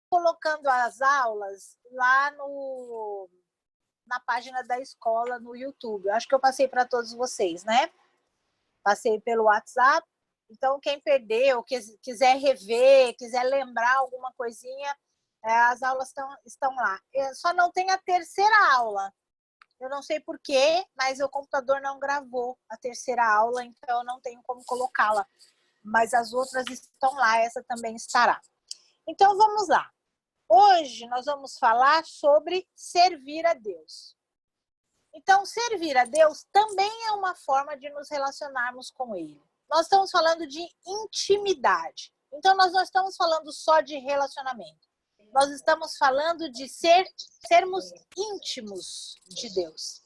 colocando as aulas lá na página da escola no YouTube. Eu acho que eu passei para todos vocês, né? Passei pelo WhatsApp. Então, quem perdeu, quiser rever, quiser lembrar alguma coisinha, as aulas estão lá. Só não tem a terceira aula. Eu não sei porquê, mas o computador não gravou a terceira aula, então eu não tenho como colocá-la. Mas as outras estão lá, essa também estará. Então, vamos lá. Hoje nós vamos falar sobre servir a Deus. Então, servir a Deus também é uma forma de nos relacionarmos com Ele. Nós estamos falando de intimidade. Então, nós não estamos falando só de relacionamento. Nós estamos falando de sermos íntimos de Deus.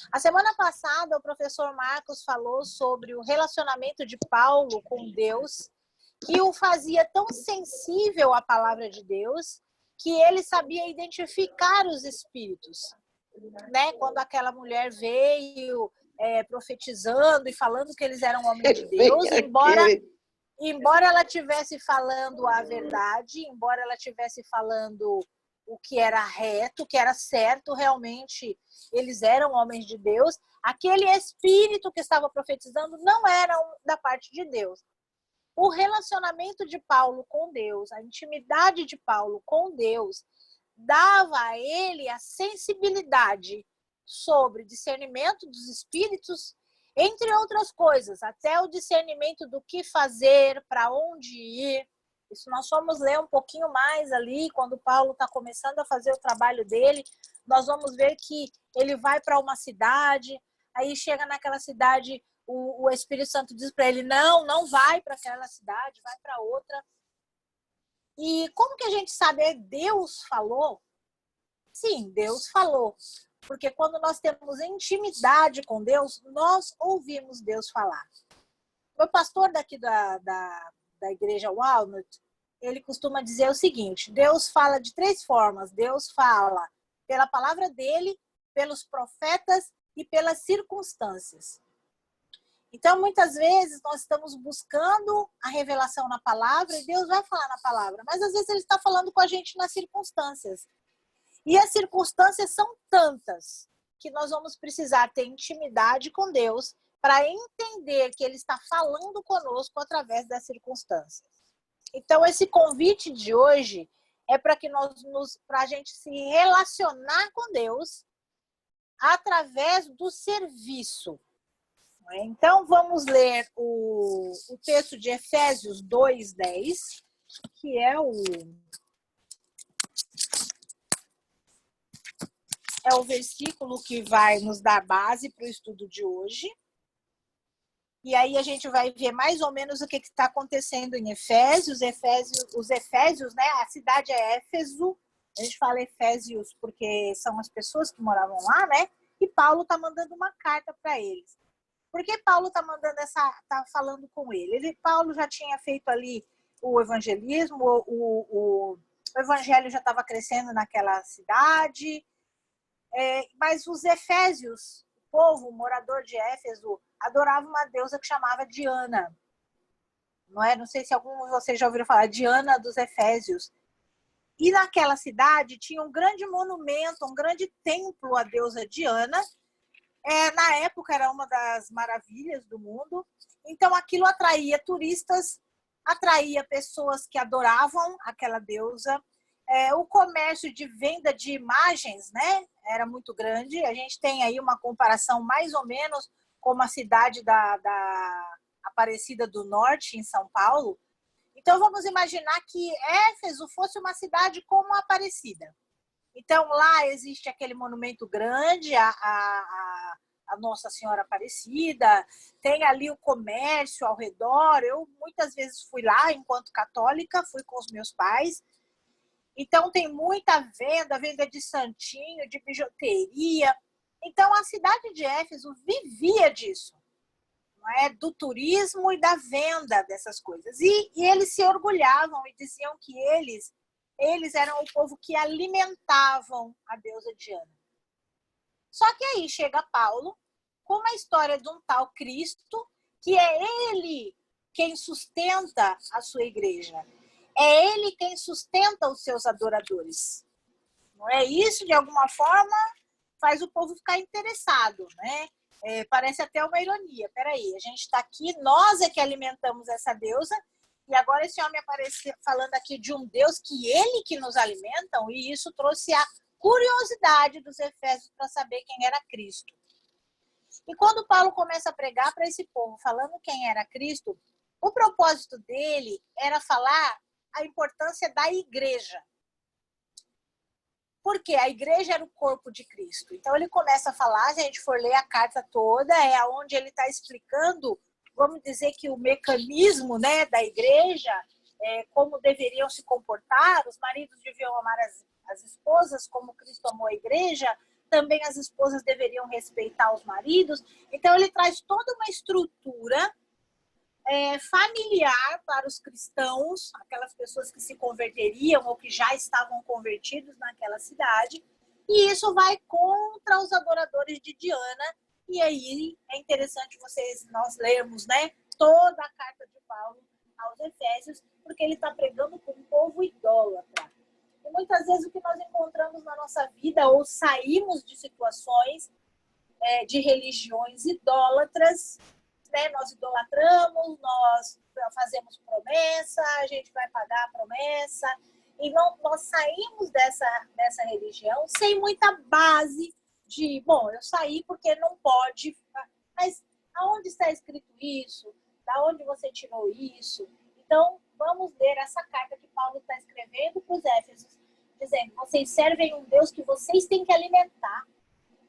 A semana passada, o professor Marcos falou sobre o relacionamento de Paulo com Deus, que o fazia tão sensível à palavra de Deus, que ele sabia identificar os espíritos. Né? Quando aquela mulher veio profetizando e falando que eles eram homens de Deus, embora ela estivesse falando a verdade, embora ela estivesse falando o que era reto, o que era certo, realmente eles eram homens de Deus, aquele espírito que estava profetizando não era da parte de Deus. O relacionamento de Paulo com Deus, a intimidade de Paulo com Deus, dava a ele a sensibilidade sobre discernimento dos espíritos, entre outras coisas, até o discernimento do que fazer, para onde ir. Isso nós fomos ler um pouquinho mais ali, quando Paulo está começando a fazer o trabalho dele, nós vamos ver que ele vai para uma cidade, aí chega naquela cidade, o Espírito Santo diz para ele, não vai para aquela cidade, vai para outra. E como que a gente sabe? Deus falou? Sim, Deus falou. Porque quando nós temos intimidade com Deus, nós ouvimos Deus falar. O pastor daqui da igreja Walnut, ele costuma dizer o seguinte, Deus fala de 3 formas. Deus fala pela palavra dele, pelos profetas e pelas circunstâncias. Então, muitas vezes, nós estamos buscando a revelação na palavra e Deus vai falar na palavra, mas às vezes ele está falando com a gente nas circunstâncias. E as circunstâncias são tantas que nós vamos precisar ter intimidade com Deus para entender que ele está falando conosco através das circunstâncias. Então, esse convite de hoje é para que para a gente se relacionar com Deus através do serviço. Então, vamos ler o texto de Efésios 2:10, que é o versículo que vai nos dar base para o estudo de hoje. E aí a gente vai ver mais ou menos o que está acontecendo em Efésios. Os Efésios, né? A cidade é Éfeso. A gente fala Efésios porque são as pessoas que moravam lá, né? E Paulo está mandando uma carta para eles. Por que Paulo está falando com ele? Paulo já tinha feito ali o evangelismo, o evangelho já estava crescendo naquela cidade, mas os efésios, o povo, o morador de Éfeso, adorava uma deusa que chamava Diana. Não sei se algum de vocês já ouviram falar, Diana dos Efésios. E naquela cidade tinha um grande monumento, um grande templo à deusa Diana. Na época era uma das maravilhas do mundo, então aquilo atraía turistas, atraía pessoas que adoravam aquela deusa, o comércio de venda de imagens, né, era muito grande, a gente tem aí uma comparação mais ou menos com a cidade da Aparecida do Norte, em São Paulo, então vamos imaginar que Éfeso fosse uma cidade como a Aparecida. Então, lá existe aquele monumento grande, a Nossa Senhora Aparecida, tem ali o comércio ao redor. Eu muitas vezes fui lá, enquanto católica, fui com os meus pais. Então, tem muita venda de santinho, de bijuteria. Então, a cidade de Éfeso vivia disso, não é? Do turismo e da venda dessas coisas. E eles se orgulhavam e diziam que eles eram o povo que alimentavam a deusa Diana. Só que aí chega Paulo com uma história de um tal Cristo, que é ele quem sustenta a sua igreja. é ele quem sustenta os seus adoradores. Não é isso, de alguma forma, faz o povo ficar interessado, né? Parece até uma ironia. Peraí, a gente está aqui, nós é que alimentamos essa deusa, e agora esse homem aparece falando aqui de um Deus que ele que nos alimenta, e isso trouxe a curiosidade dos efésios para saber quem era Cristo. E quando Paulo começa a pregar para esse povo, falando quem era Cristo, o propósito dele era falar a importância da igreja. Porque a igreja era o corpo de Cristo. Então ele começa a falar, se a gente for ler a carta toda, é onde ele está explicando, vamos dizer que o mecanismo, né, da igreja, como deveriam se comportar, os maridos deviam amar as esposas como Cristo amou a igreja, também as esposas deveriam respeitar os maridos. Então ele traz toda uma estrutura familiar para os cristãos, aquelas pessoas que se converteriam ou que já estavam convertidos naquela cidade, e isso vai contra os adoradores de Diana. E aí é interessante nós lermos, né, toda a carta de Paulo aos Efésios, porque ele está pregando com um povo idólatra. E muitas vezes o que nós encontramos na nossa vida, ou saímos de situações de religiões idólatras, né? Nós idolatramos, nós fazemos promessa, a gente vai pagar a promessa, e nós saímos dessa religião sem muita base de, bom, eu saí porque não pode, mas aonde está escrito isso? Da onde você tirou isso? Então, vamos ler essa carta que Paulo está escrevendo para os Éfesos, dizendo, vocês servem um Deus que vocês têm que alimentar,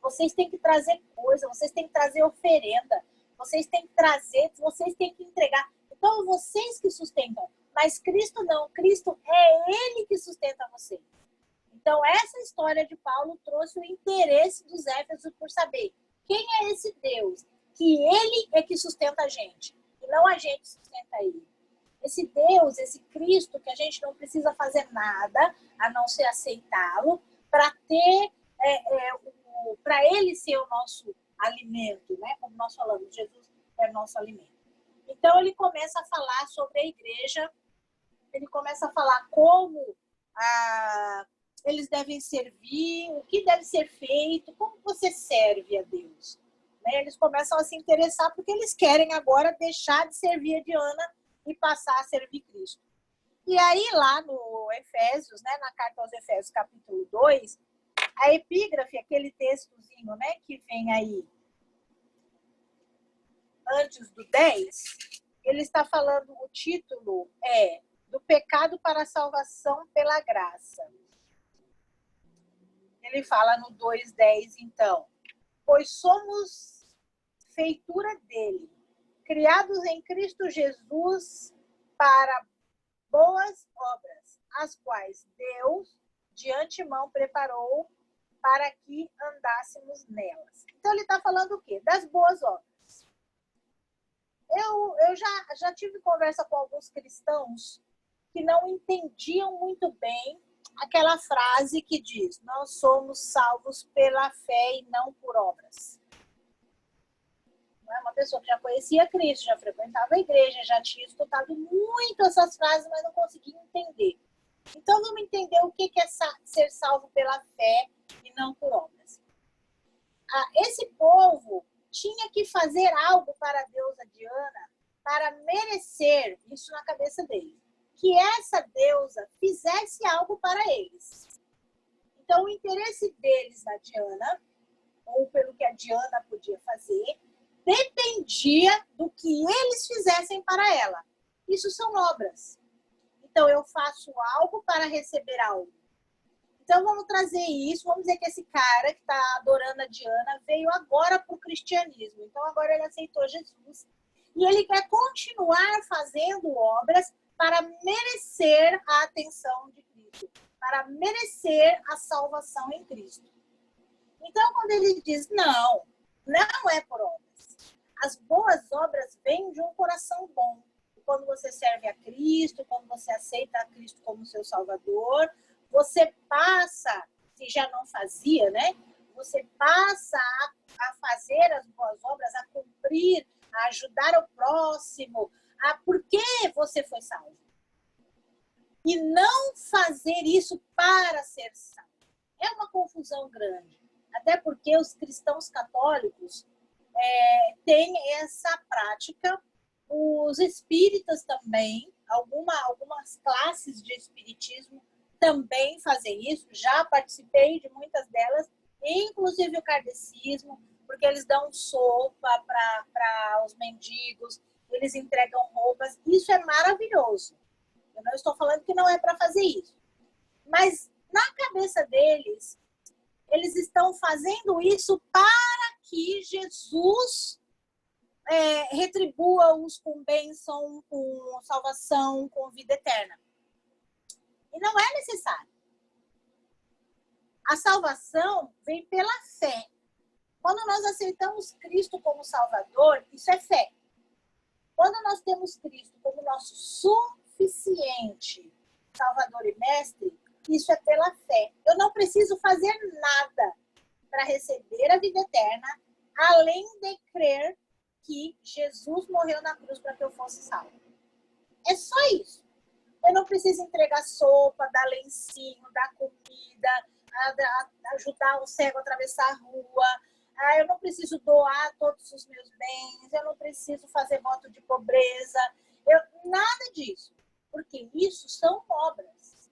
vocês têm que trazer coisa, vocês têm que trazer oferenda, vocês têm que trazer, vocês têm que entregar. Então, vocês que sustentam. Mas Cristo não. Cristo é Ele que sustenta você. Então, essa história de Paulo trouxe o interesse dos Éfesos por saber quem é esse Deus, que Ele é que sustenta a gente, e não a gente sustenta Ele. Esse Deus, esse Cristo, que a gente não precisa fazer nada, a não ser aceitá-lo, para ter, para Ele ser o nosso alimento, né? Como nós falamos, Jesus é nosso alimento. Então ele começa a falar sobre a igreja, ele começa a falar como eles devem servir, o que deve ser feito, como você serve a Deus. Né? Eles começam a se interessar porque eles querem agora deixar de servir a Diana e passar a servir Cristo. E aí lá no Efésios, né, na carta aos Efésios, capítulo 2, a epígrafe, aquele textozinho, né, que vem aí antes do 10, ele está falando, o título é Do Pecado para a Salvação pela Graça. Ele fala no 2:10, então, pois somos feitura dele, criados em Cristo Jesus para boas obras, as quais Deus de antemão preparou para que andássemos nelas. Então ele está falando o quê? Das boas obras. Eu já tive conversa com alguns cristãos que não entendiam muito bem aquela frase que diz, nós somos salvos pela fé e não por obras. Não é uma pessoa que já conhecia Cristo, já frequentava a igreja, já tinha escutado muito essas frases, mas não conseguia entender. Então vamos entender o que é ser salvo pela fé e não por obras. Esse povo tinha que fazer algo para a deusa Diana para merecer, isso na cabeça deles, que essa deusa fizesse algo para eles. Então, o interesse deles na Diana, ou pelo que a Diana podia fazer, dependia do que eles fizessem para ela. Isso são obras. Então, eu faço algo para receber algo. Então, vamos trazer isso, vamos dizer que esse cara que está adorando a Diana veio agora para o cristianismo. Então, agora ele aceitou Jesus. E ele quer continuar fazendo obras para merecer a atenção de Cristo, para merecer a salvação em Cristo. Então, quando ele diz, não é por obras. As boas obras vêm de um coração bom. Quando você serve a Cristo, quando você aceita a Cristo como seu Salvador, você passa, se já não fazia, né? Você passa a fazer as boas obras, a cumprir, a ajudar o próximo, por que você foi salvo. e não fazer isso para ser salvo. É uma confusão grande, até porque os cristãos católicos têm essa prática, os espíritas também, algumas classes de espiritismo também fazem isso, já participei de muitas delas, inclusive o kardecismo, porque eles dão sopa para os mendigos, eles entregam roupas, isso é maravilhoso. Eu não estou falando que não é para fazer isso. Mas na cabeça deles, eles estão fazendo isso para que Jesus retribua-os com bênção, com salvação, com vida eterna. E não é necessário. A salvação vem pela fé. Quando nós aceitamos Cristo como Salvador, isso é fé. Quando nós temos Cristo como nosso suficiente Salvador e Mestre, isso é pela fé. Eu não preciso fazer nada para receber a vida eterna, além de crer que Jesus morreu na cruz para que eu fosse salvo. É só isso. Eu não preciso entregar sopa, dar lencinho, dar comida, ajudar o cego a atravessar a rua. Eu não preciso doar todos os meus bens. Eu não preciso fazer voto de pobreza. Nada disso. Porque isso são obras.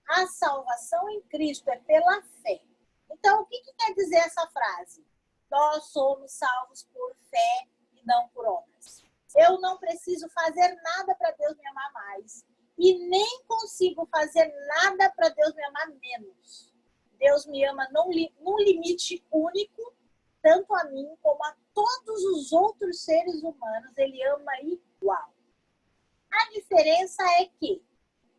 A salvação em Cristo é pela fé. Então, o que quer dizer essa frase? Nós somos salvos por fé e não por obras. Eu não preciso fazer nada para Deus me amar mais. E nem consigo fazer nada para Deus me amar menos. Deus me ama num limite único, tanto a mim como a todos os outros seres humanos. Ele ama igual. A diferença é que,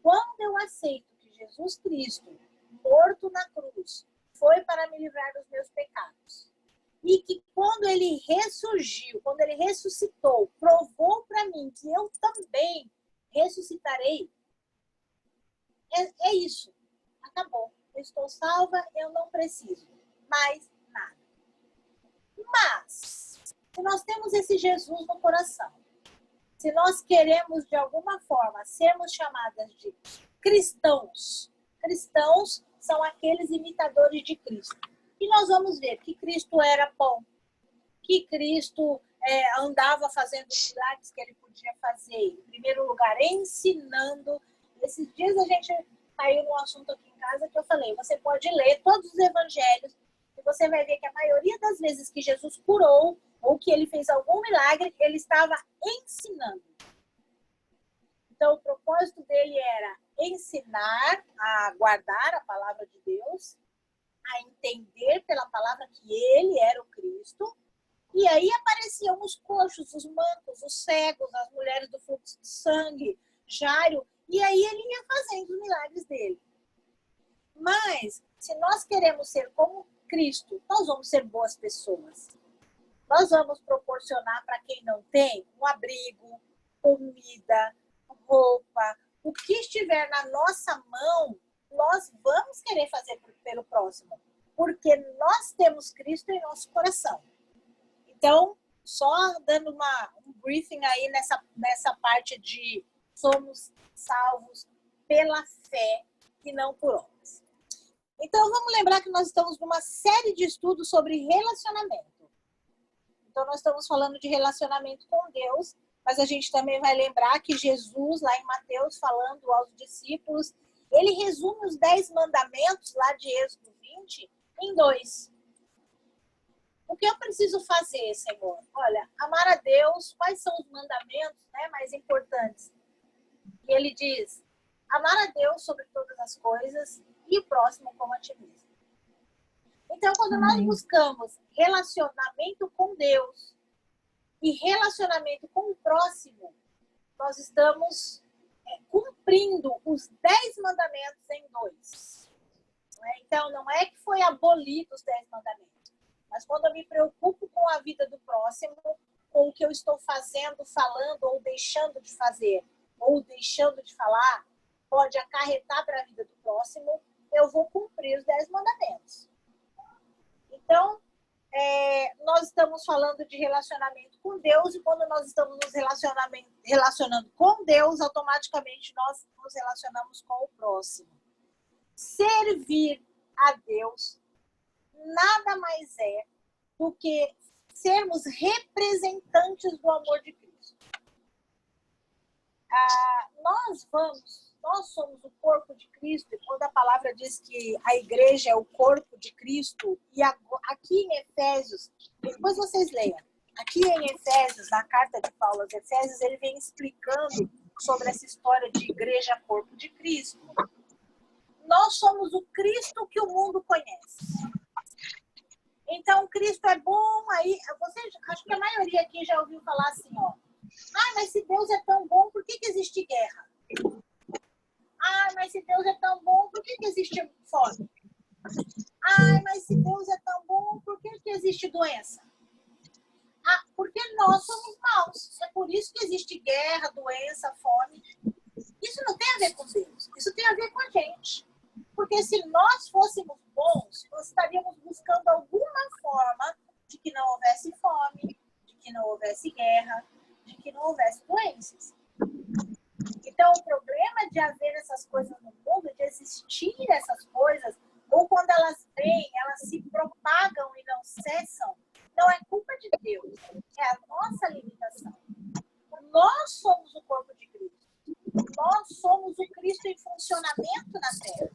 quando eu aceito que Jesus Cristo, morto na cruz, foi para me livrar dos meus pecados, e que quando ele ressurgiu, quando ele ressuscitou, provou para mim que eu também ressuscitarei, é isso. Acabou. Eu estou salva, eu não preciso mais nada. Mas, se nós temos esse Jesus no coração, se nós queremos, de alguma forma, sermos chamadas de cristãos, cristãos são aqueles imitadores de Cristo. E nós vamos ver que Cristo era bom, que Cristo andava fazendo os milagres que ele podia fazer. Em primeiro lugar, ensinando. Esses dias a gente caiu num assunto aqui em casa que eu falei, você pode ler todos os evangelhos e você vai ver que a maioria das vezes que Jesus curou ou que ele fez algum milagre, ele estava ensinando. Então, o propósito dele era ensinar a guardar a palavra de Deus, a entender pela palavra que ele era o Cristo, e aí apareciam os coxos, os mancos, os cegos, as mulheres do fluxo de sangue, Jairo, e aí ele ia fazendo os milagres dele. Mas, se nós queremos ser como Cristo, nós vamos ser boas pessoas. Nós vamos proporcionar para quem não tem um abrigo, comida, roupa, o que estiver na nossa mão, nós vamos querer fazer pelo próximo, porque nós temos Cristo em nosso coração. Então, só dando um briefing aí nessa parte de somos salvos pela fé e não por obras. Então, vamos lembrar que nós estamos numa série de estudos sobre relacionamento. Então, nós estamos falando de relacionamento com Deus, mas a gente também vai lembrar que Jesus, lá em Mateus, falando aos discípulos, ele resume os 10 mandamentos, lá de Êxodo 20, em 2. O que eu preciso fazer, Senhor? Olha, amar a Deus, quais são os mandamentos mais importantes? E ele diz, amar a Deus sobre todas as coisas e o próximo como a ti mesmo. Então, quando nós buscamos relacionamento com Deus e relacionamento com o próximo, nós estamos cumprindo os 10 mandamentos em 2. Então, não é que foi abolido os 10 mandamentos, mas quando eu me preocupo com a vida do próximo, com o que eu estou fazendo, falando, ou deixando de fazer, ou deixando de falar, pode acarretar para a vida do próximo, eu vou cumprir os 10 mandamentos. Então, nós estamos falando de relacionamento com Deus, e quando nós estamos nos relacionando com Deus, automaticamente nós nos relacionamos com o próximo. Servir a Deus nada mais é do que sermos representantes do amor de Cristo. Nós somos o corpo de Cristo, e quando a palavra diz que a igreja é o corpo de Cristo, e aqui em Efésios, depois vocês leiam, aqui em Efésios, na carta de Paulo aos Efésios, ele vem explicando sobre essa história de igreja, corpo de Cristo. Nós somos o Cristo que o mundo conhece. Então, Cristo é bom, aí, vocês, acho que a maioria aqui já ouviu falar assim, ó, mas se Deus é tão bom, por que existe guerra? Mas se Deus é tão bom, por que existe fome? Mas se Deus é tão bom, por que existe doença? Porque nós somos maus. É por isso que existe guerra, doença, fome. Isso não tem a ver com Deus. Isso tem a ver com a gente. Porque se nós fôssemos bons, nós estaríamos buscando alguma forma de que não houvesse fome, de que não houvesse guerra, de que não houvesse doenças. Então, o problema de haver essas coisas no mundo, de existir essas coisas, ou quando elas vêm, elas se propagam e não cessam, não é culpa de Deus, é a nossa limitação. Nós somos o corpo de Cristo. Nós somos o Cristo em funcionamento na Terra.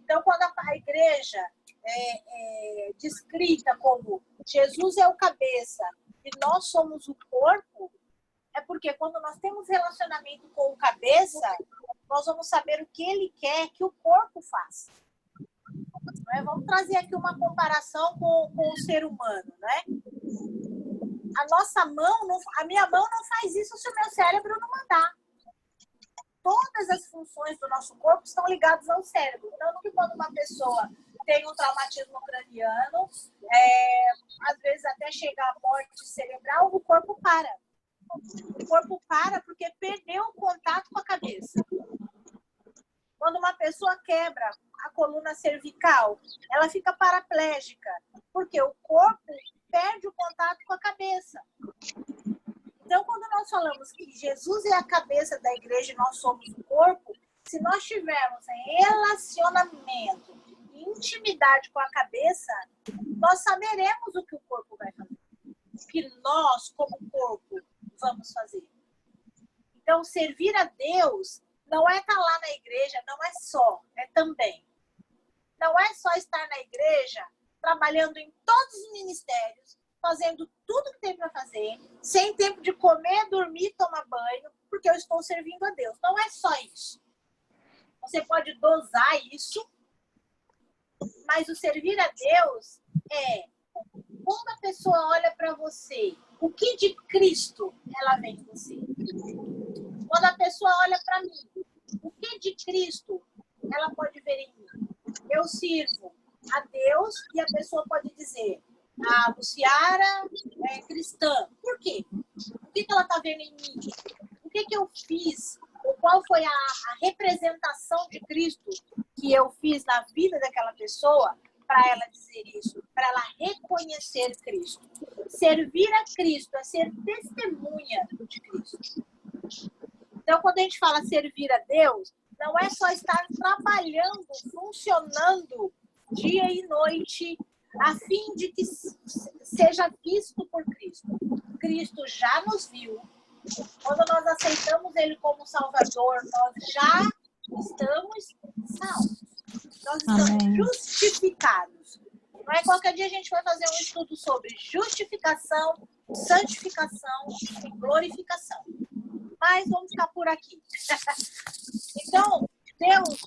Então, quando a igreja é descrita como Jesus é o cabeça e nós somos o corpo, é porque quando nós temos relacionamento com o cabeça, nós vamos saber o que ele quer que o corpo faça. Vamos trazer aqui uma comparação com o ser humano, né? A minha mão não faz isso se o meu cérebro não mandar. Todas as funções do nosso corpo estão ligadas ao cérebro. Tanto que quando uma pessoa tem um traumatismo craniano, às vezes até chega à morte cerebral, o corpo para. O corpo para porque perdeu o contato com a cabeça. Quando uma pessoa quebra a coluna cervical, ela fica paraplégica, porque o corpo perde o contato com a cabeça. Então, quando nós falamos que Jesus é a cabeça da igreja e nós somos o corpo, se nós tivermos relacionamento e intimidade com a cabeça, nós saberemos o que o corpo vai fazer. O que nós, como corpo, vamos fazer. Então, servir a Deus não é estar lá na igreja, não é só, é também. Não é só estar na igreja, trabalhando em todos os ministérios, fazendo tudo que tem para fazer, sem tempo de comer, dormir, tomar banho, porque eu estou servindo a Deus. Não é só isso. Você pode dosar isso, mas o servir a Deus é quando a pessoa olha para você, o que de Cristo ela vê em você? Quando a pessoa olha para mim, o que de Cristo ela pode ver em mim? Eu sirvo a Deus e a pessoa pode dizer, a Luciara é cristã. Por quê? O que ela está vendo em mim? O que eu fiz? Ou qual foi a representação de Cristo que eu fiz na vida daquela pessoa para ela dizer isso, para ela reconhecer Cristo? Servir a Cristo é ser testemunha de Cristo. Então, quando a gente fala servir a Deus, não é só estar trabalhando, funcionando dia e noite, a fim de que seja visto por Cristo. Cristo já nos viu. Quando nós aceitamos Ele como Salvador, nós já estamos salvos. Nós estamos justificados. Não é qualquer dia a gente vai fazer um estudo sobre justificação, santificação e glorificação. Mas vamos ficar por aqui. Então, Deus,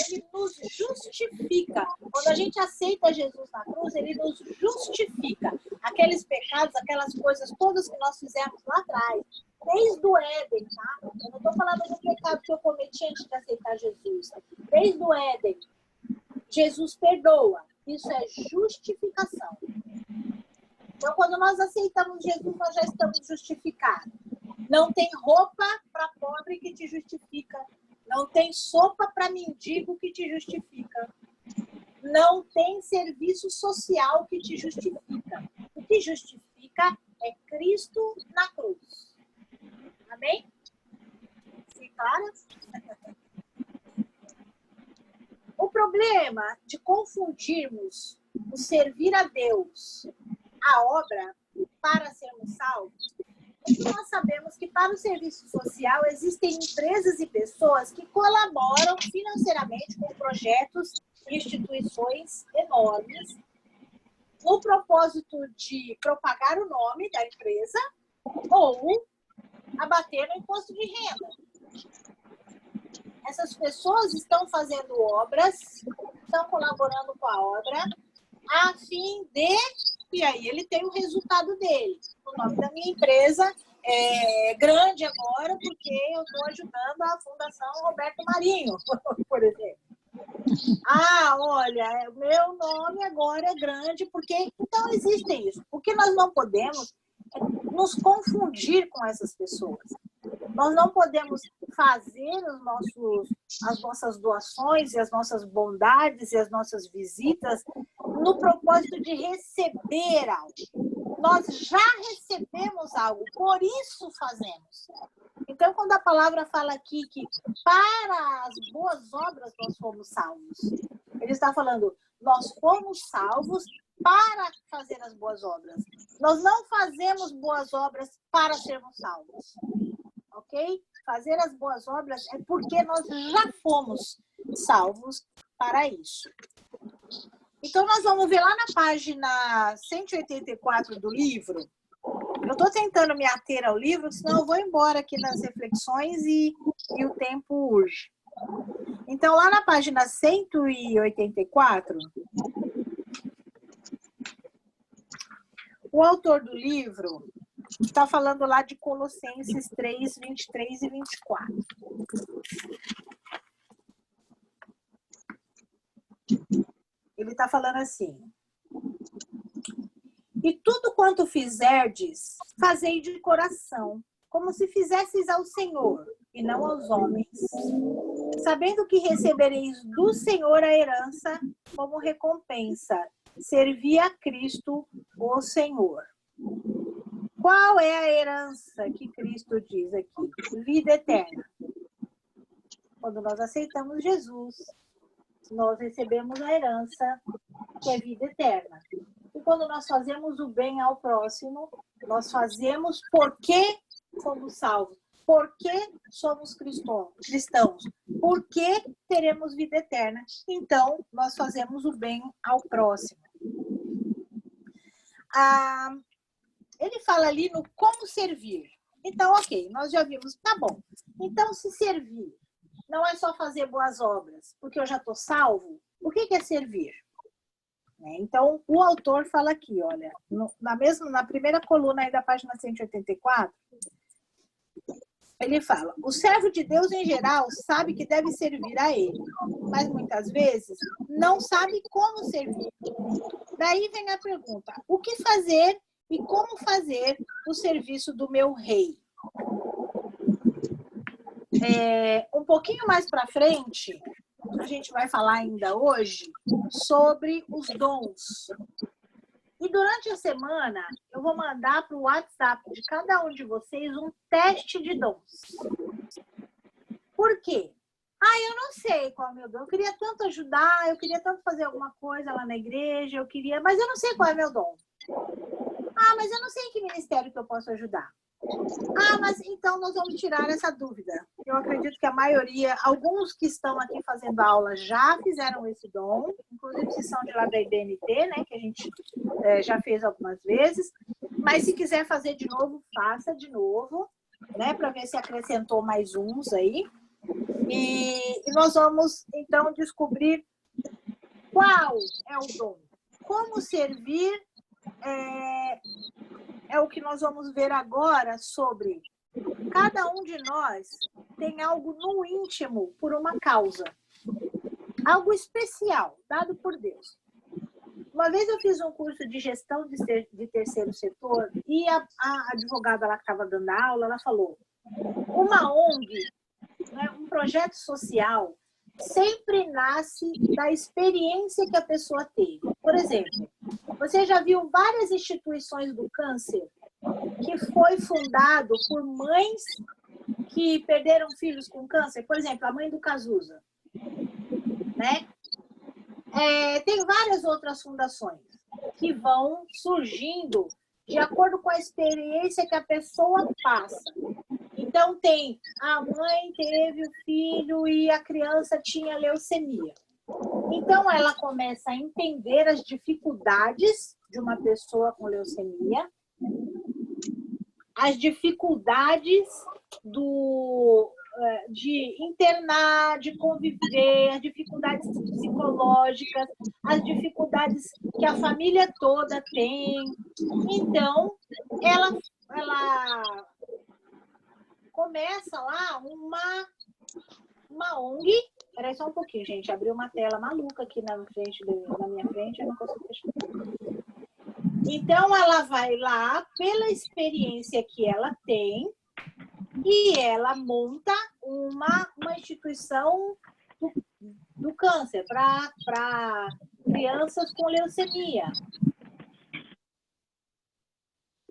Ele nos justifica. Quando a gente aceita Jesus na cruz, Ele nos justifica. Aqueles pecados, aquelas coisas todas que nós fizemos lá atrás, desde o Éden, tá? Eu não estou falando do pecado que eu cometi antes de aceitar Jesus. Desde o Éden, Jesus perdoa. Isso é justificação. Então, quando nós aceitamos Jesus, nós já estamos justificados. Não tem roupa para pobre que te justifica. Não tem sopa para mendigo que te justifica. Não tem serviço social que te justifica. O que justifica é Cristo na cruz. Amém? Sim, claro? O problema de confundirmos o servir a Deus, a obra, para sermos salvos, é que nós sabemos que para o serviço social existem empresas e pessoas que colaboram financeiramente com projetos e instituições enormes no propósito de propagar o nome da empresa ou abater no imposto de renda. Essas pessoas estão fazendo obras, estão colaborando com a obra, a fim de... E aí ele tem o resultado dele. O nome da minha empresa é grande agora, porque eu estou ajudando a Fundação Roberto Marinho, por exemplo. Ah, olha, o meu nome agora é grande, porque... Então, existem isso. O que nós não podemos é nos confundir com essas pessoas. Nós não podemos fazer as nossas doações e as nossas bondades e as nossas visitas no propósito de receber algo. Nós já recebemos algo, por isso fazemos. Então, quando a palavra fala aqui que para as boas obras nós fomos salvos, ele está falando, nós fomos salvos para fazer as boas obras. Nós não fazemos boas obras para sermos salvos. Ok? Fazer as boas obras é porque nós já fomos salvos para isso. Então, nós vamos ver lá na página 184 do livro. Eu estou tentando me ater ao livro, senão eu vou embora aqui nas reflexões e o tempo urge. Então, lá na página 184, o autor do livro está falando lá de Colossenses 3, 23 e 24. Ele está falando assim: e tudo quanto fizerdes, fazei de coração, como se fizesseis ao Senhor, e não aos homens, sabendo que recebereis do Senhor a herança como recompensa, servir a Cristo, o Senhor. Qual é a herança que Cristo diz aqui? Vida eterna. Quando nós aceitamos Jesus, nós recebemos a herança, que é vida eterna. E quando nós fazemos o bem ao próximo, nós fazemos porque fomos salvos, porque somos cristãos, porque teremos vida eterna. Então, nós fazemos o bem ao próximo. Ele fala ali no como servir. Então, ok, nós já vimos, tá bom. Então, se servir não é só fazer boas obras, porque eu já estou salvo, o que é servir? Então, o autor fala aqui, olha, na primeira coluna aí da página 184, ele fala, o servo de Deus em geral sabe que deve servir a ele, mas muitas vezes não sabe como servir. Daí vem a pergunta, o que fazer e como fazer o serviço do meu rei? Um pouquinho mais para frente, a gente vai falar ainda hoje sobre os dons. E durante a semana, eu vou mandar para o WhatsApp de cada um de vocês um teste de dons. Por quê? Eu não sei qual é o meu dom. Eu queria tanto ajudar, eu queria tanto fazer alguma coisa lá na igreja, mas eu não sei qual é o meu dom. Mas eu não sei em que ministério que eu posso ajudar. Mas então nós vamos tirar essa dúvida. Eu acredito que a maioria, alguns que estão aqui fazendo aula já fizeram esse dom, inclusive se são de lá da IBNT, né, que a gente já fez algumas vezes. Mas se quiser fazer de novo, faça de novo, né, para ver se acrescentou mais uns aí. E nós vamos então descobrir qual é o dom, como servir. É o que nós vamos ver agora sobre cada um de nós tem algo no íntimo por uma causa. Algo especial, dado por Deus. Uma vez eu fiz um curso de gestão de terceiro setor e a advogada lá que estava dando a aula, ela falou, uma ONG, né, um projeto social, sempre nasce da experiência que a pessoa teve. Por exemplo, você já viu várias instituições do câncer que foi fundado por mães que perderam filhos com câncer? Por exemplo, a mãe do Cazuza, né? Tem várias outras fundações que vão surgindo de acordo com a experiência que a pessoa passa. Então, a mãe teve o filho e a criança tinha leucemia. Então, ela começa a entender as dificuldades de uma pessoa com leucemia, as dificuldades de internar, de conviver, as dificuldades psicológicas, as dificuldades que a família toda tem. Então, ela começa lá uma ONG. Espera aí só um pouquinho, gente. Abriu uma tela maluca aqui na minha frente, eu não consigo fechar. Então, ela vai lá, pela experiência que ela tem, e ela monta uma instituição do câncer para crianças com leucemia.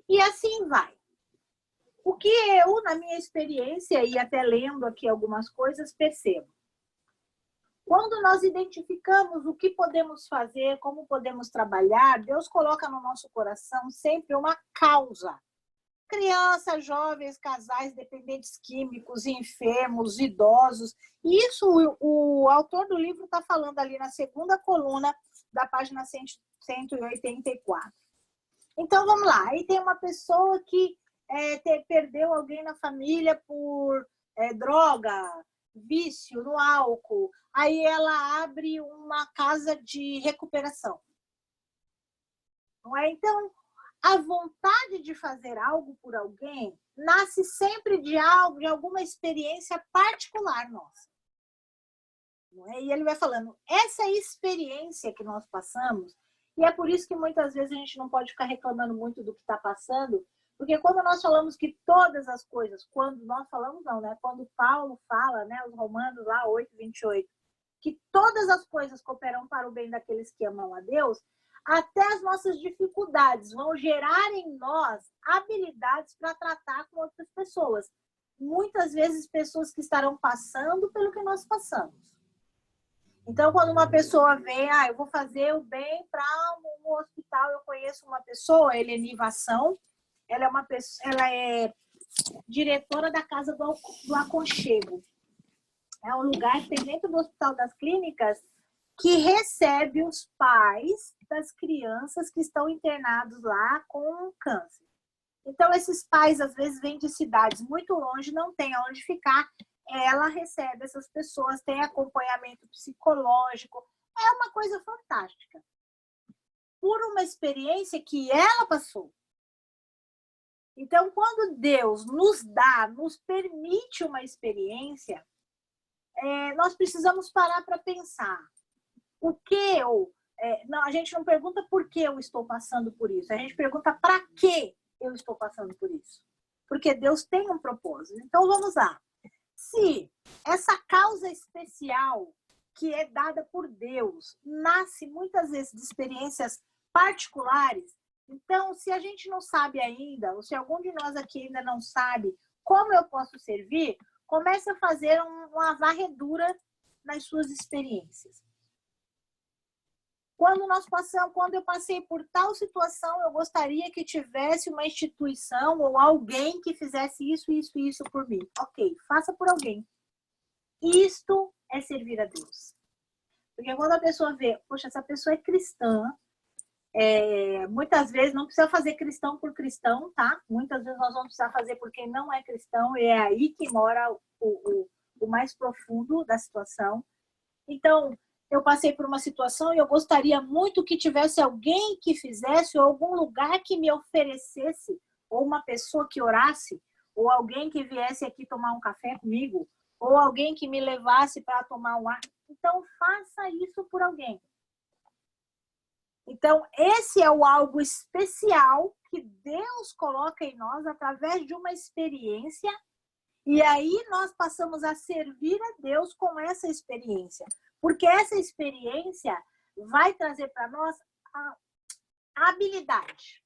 E assim vai. O que eu, na minha experiência, e até lendo aqui algumas coisas, percebo. Quando nós identificamos o que podemos fazer, como podemos trabalhar, Deus coloca no nosso coração sempre uma causa. Crianças, jovens, casais, dependentes químicos, enfermos, idosos. Isso o autor do livro está falando ali na segunda coluna da página 184. Então, vamos lá. Aí tem uma pessoa que perdeu alguém na família por droga, vício no álcool. Aí ela abre uma casa de recuperação. Não é? Então, a vontade de fazer algo por alguém nasce sempre de alguma experiência particular nossa. Não é? E ele vai falando, essa experiência que nós passamos, e é por isso que muitas vezes a gente não pode ficar reclamando muito do que está passando, porque quando nós falamos que todas as coisas, quando nós falamos não, né? Quando Paulo fala, né, os Romanos lá 8:28, que todas as coisas cooperam para o bem daqueles que amam a Deus, até as nossas dificuldades vão gerar em nós habilidades para tratar com outras pessoas. Muitas vezes pessoas que estarão passando pelo que nós passamos. Então, quando uma pessoa vem, eu vou fazer o bem para um hospital, eu conheço uma pessoa, Eleni Vação, ela é diretora da Casa do Aconchego. É um lugar que tem dentro do Hospital das Clínicas que recebe os pais das crianças que estão internados lá com câncer. Então, esses pais, às vezes, vêm de cidades muito longe, não tem aonde ficar. Ela recebe essas pessoas, tem acompanhamento psicológico. É uma coisa fantástica. Por uma experiência que ela passou. Então, quando Deus nos permite uma experiência, nós precisamos parar para pensar. Não, a gente não pergunta por que eu estou passando por isso. A gente pergunta para que eu estou passando por isso. Porque Deus tem um propósito. Então, vamos lá. Se essa causa especial que é dada por Deus nasce muitas vezes de experiências particulares, então, se a gente não sabe ainda, ou se algum de nós aqui ainda não sabe como eu posso servir, comece a fazer uma varredura nas suas experiências. Quando eu passei por tal situação, eu gostaria que tivesse uma instituição ou alguém que fizesse isso, isso e isso por mim. Ok, faça por alguém. Isto é servir a Deus. Porque quando a pessoa vê, poxa, essa pessoa é cristã, muitas vezes não precisa fazer cristão por cristão, tá? Muitas vezes nós vamos precisar fazer por quem não é cristão, e é aí que mora o mais profundo da situação. Então, eu passei por uma situação e eu gostaria muito que tivesse alguém que fizesse, ou algum lugar que me oferecesse, ou uma pessoa que orasse, ou alguém que viesse aqui tomar um café comigo, ou alguém que me levasse para tomar um ar. Então, faça isso por alguém. Então, esse é o algo especial que Deus coloca em nós através de uma experiência E aí nós passamos a servir a Deus com essa experiência. Porque essa experiência vai trazer para nós a habilidade.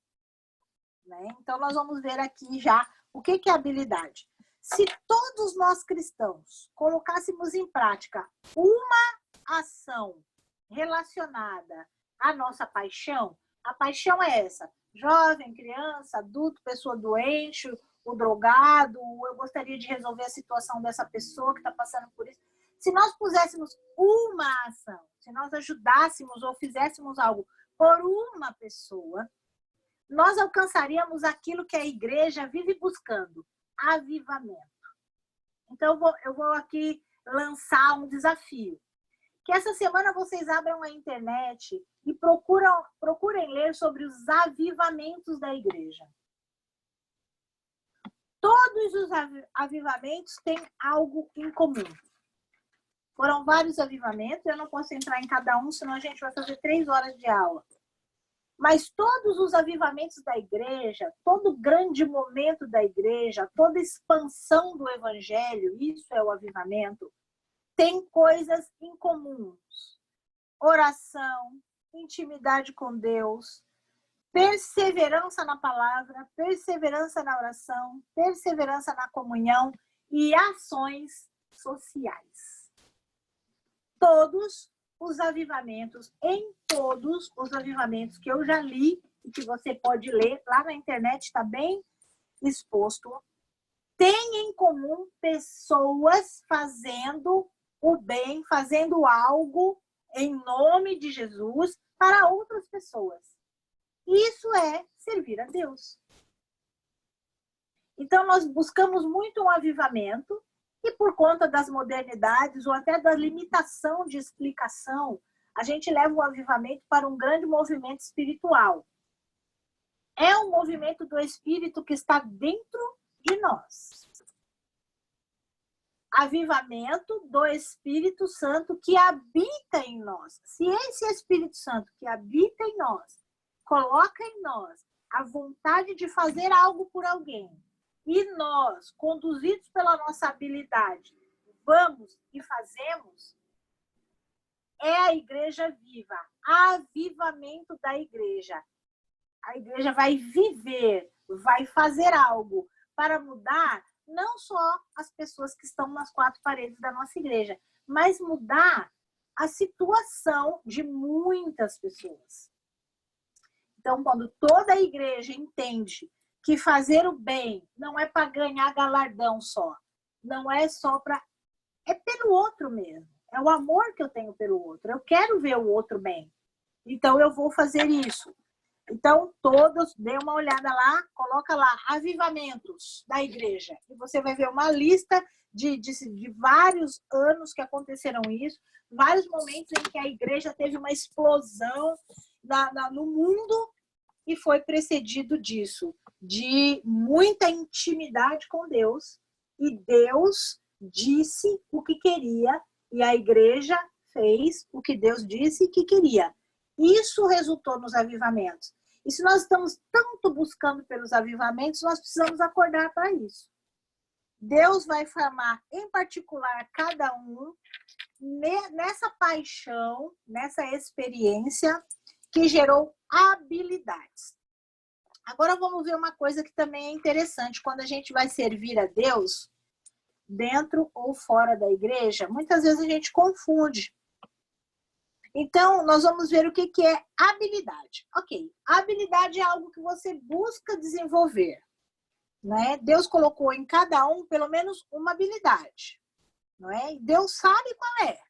Né? Então, nós vamos ver aqui já o que é habilidade. Se todos nós cristãos colocássemos em prática uma ação relacionada à nossa paixão, a paixão é essa: jovem, criança, adulto, pessoa doente, o drogado, eu gostaria de resolver a situação dessa pessoa que está passando por isso. Se nós puséssemos uma ação, se nós ajudássemos ou fizéssemos algo por uma pessoa, nós alcançaríamos aquilo que a igreja vive buscando: avivamento. Então, eu vou aqui lançar um desafio. Que essa semana vocês abram a internet e procurem ler sobre os avivamentos da igreja. Todos os avivamentos têm algo em comum. Foram vários avivamentos, eu não posso entrar em cada um, senão a gente vai fazer 3 horas de aula. Mas todos os avivamentos da igreja, todo grande momento da igreja, toda expansão do evangelho, isso é o avivamento, tem coisas em comuns. Oração, intimidade com Deus, perseverança na palavra, perseverança na oração, perseverança na comunhão e ações sociais. Todos os avivamentos, em todos os avivamentos que eu já li e que você pode ler lá na internet, está bem exposto, tem em comum pessoas fazendo o bem, fazendo algo em nome de Jesus para outras pessoas. Isso é servir a Deus. Então, nós buscamos muito um avivamento e por conta das modernidades ou até da limitação de explicação, a gente leva o avivamento para um grande movimento espiritual. É um movimento do Espírito que está dentro de nós. Avivamento do Espírito Santo que habita em nós. Se esse Espírito Santo que habita em nós coloca em nós a vontade de fazer algo por alguém, e nós, conduzidos pela nossa habilidade, vamos e fazemos, é a igreja viva, avivamento da igreja. A igreja vai viver, vai fazer algo para mudar não só as pessoas que estão nas 4 paredes da nossa igreja, mas mudar a situação de muitas pessoas. Então, quando toda a igreja entende que fazer o bem não é para ganhar galardão só, não é só para... é pelo outro mesmo, é o amor que eu tenho pelo outro, eu quero ver o outro bem, então eu vou fazer isso. Então, todos, dê uma olhada lá, coloca lá, avivamentos da igreja, e você vai ver uma lista de vários anos que aconteceram isso, vários momentos em que a igreja teve uma explosão no mundo e foi precedido disso, de muita intimidade com Deus, e Deus disse o que queria, e a igreja fez o que Deus disse que queria. Isso resultou nos avivamentos. E se nós estamos tanto buscando pelos avivamentos, nós precisamos acordar para isso. Deus vai formar, em particular, cada um nessa paixão, nessa experiência que gerou habilidades. Agora vamos ver uma coisa que também é interessante. Quando a gente vai servir a Deus, dentro ou fora da igreja, muitas vezes a gente confunde. Então, nós vamos ver o que é habilidade. Ok, habilidade é algo que você busca desenvolver. Né? Deus colocou em cada um, pelo menos, uma habilidade. Não é? Deus sabe qual é.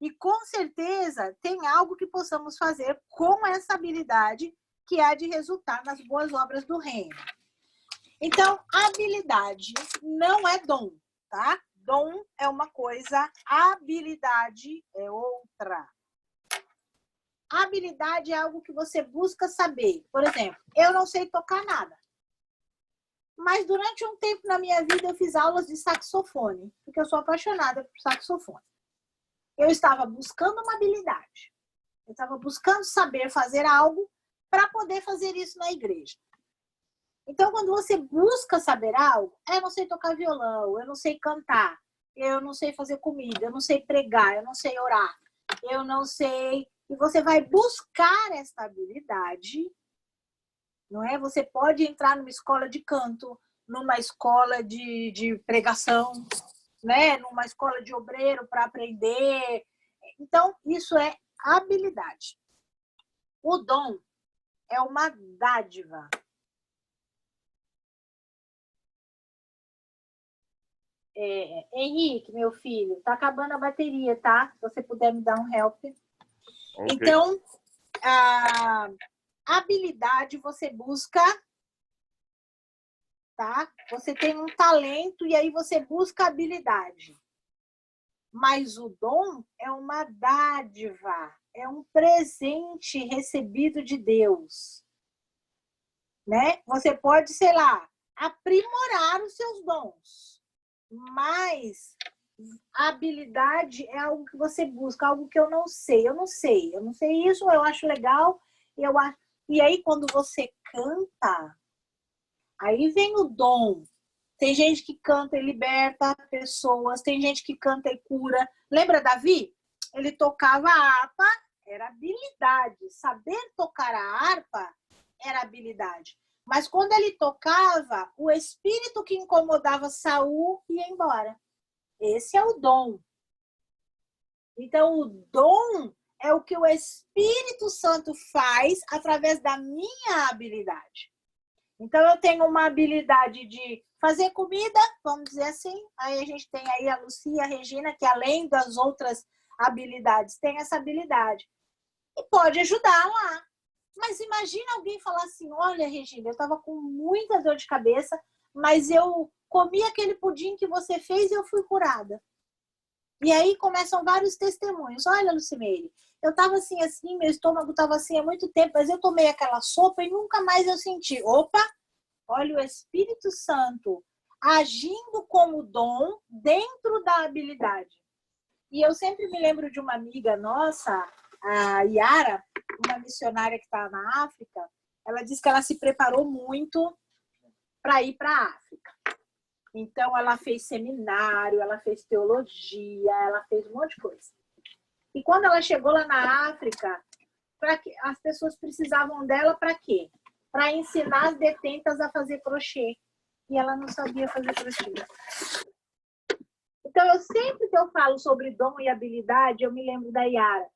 E, com certeza, tem algo que possamos fazer com essa habilidade que há de resultar nas boas obras do reino. Então, habilidade não é dom, tá? Dom é uma coisa, habilidade é outra. Habilidade é algo que você busca saber. Por exemplo, eu não sei tocar nada. Mas durante um tempo na minha vida eu fiz aulas de saxofone, porque eu sou apaixonada por saxofone. Eu estava buscando uma habilidade. Eu estava buscando saber fazer algo para poder fazer isso na igreja. Então, quando você busca saber algo, eu não sei tocar violão, eu não sei cantar, eu não sei fazer comida, eu não sei pregar, eu não sei orar, eu não sei... E você vai buscar essa habilidade, não é? Você pode entrar numa escola de canto, numa escola de pregação, né? Numa escola de obreiro para aprender. Então, isso é habilidade. O dom é uma dádiva. Henrique, meu filho, tá acabando a bateria, tá? Se você puder me dar um help. Okay. Então, a habilidade você busca, tá? Você tem um talento e aí você busca habilidade. Mas o dom é uma dádiva, é um presente recebido de Deus, né? Você pode, sei lá, aprimorar os seus dons, mas a habilidade é algo que você busca, algo que eu não sei isso, eu acho legal, e aí quando você canta, aí vem o dom. Tem gente que canta e liberta pessoas, tem gente que canta e cura. Lembra Davi? Ele tocava a harpa, era habilidade. Saber tocar a harpa era habilidade. Mas quando ele tocava, o espírito que incomodava Saul ia embora. Esse é o dom. Então, o dom é o que o Espírito Santo faz através da minha habilidade. Então, eu tenho uma habilidade de fazer comida, vamos dizer assim. Aí a gente tem aí a Lucia, a Regina, que além das outras habilidades, tem essa habilidade. E pode ajudar lá. Mas imagina alguém falar assim, olha, Regina, eu estava com muita dor de cabeça, mas eu comi aquele pudim que você fez e eu fui curada. E aí começam vários testemunhos. Olha, Lucimeire, eu estava assim, meu estômago estava assim há muito tempo, mas eu tomei aquela sopa e nunca mais eu senti. Opa! Olha o Espírito Santo agindo como dom dentro da habilidade. E eu sempre me lembro de uma amiga nossa, a Yara, uma missionária que está na África. Ela disse que ela se preparou muito para ir para a África. Então, ela fez seminário, ela fez teologia, ela fez um monte de coisa. E quando ela chegou lá na África, as pessoas precisavam dela para quê? Para ensinar as detentas a fazer crochê. E ela não sabia fazer crochê. Então, eu sempre que eu falo sobre dom e habilidade, eu me lembro da Yara.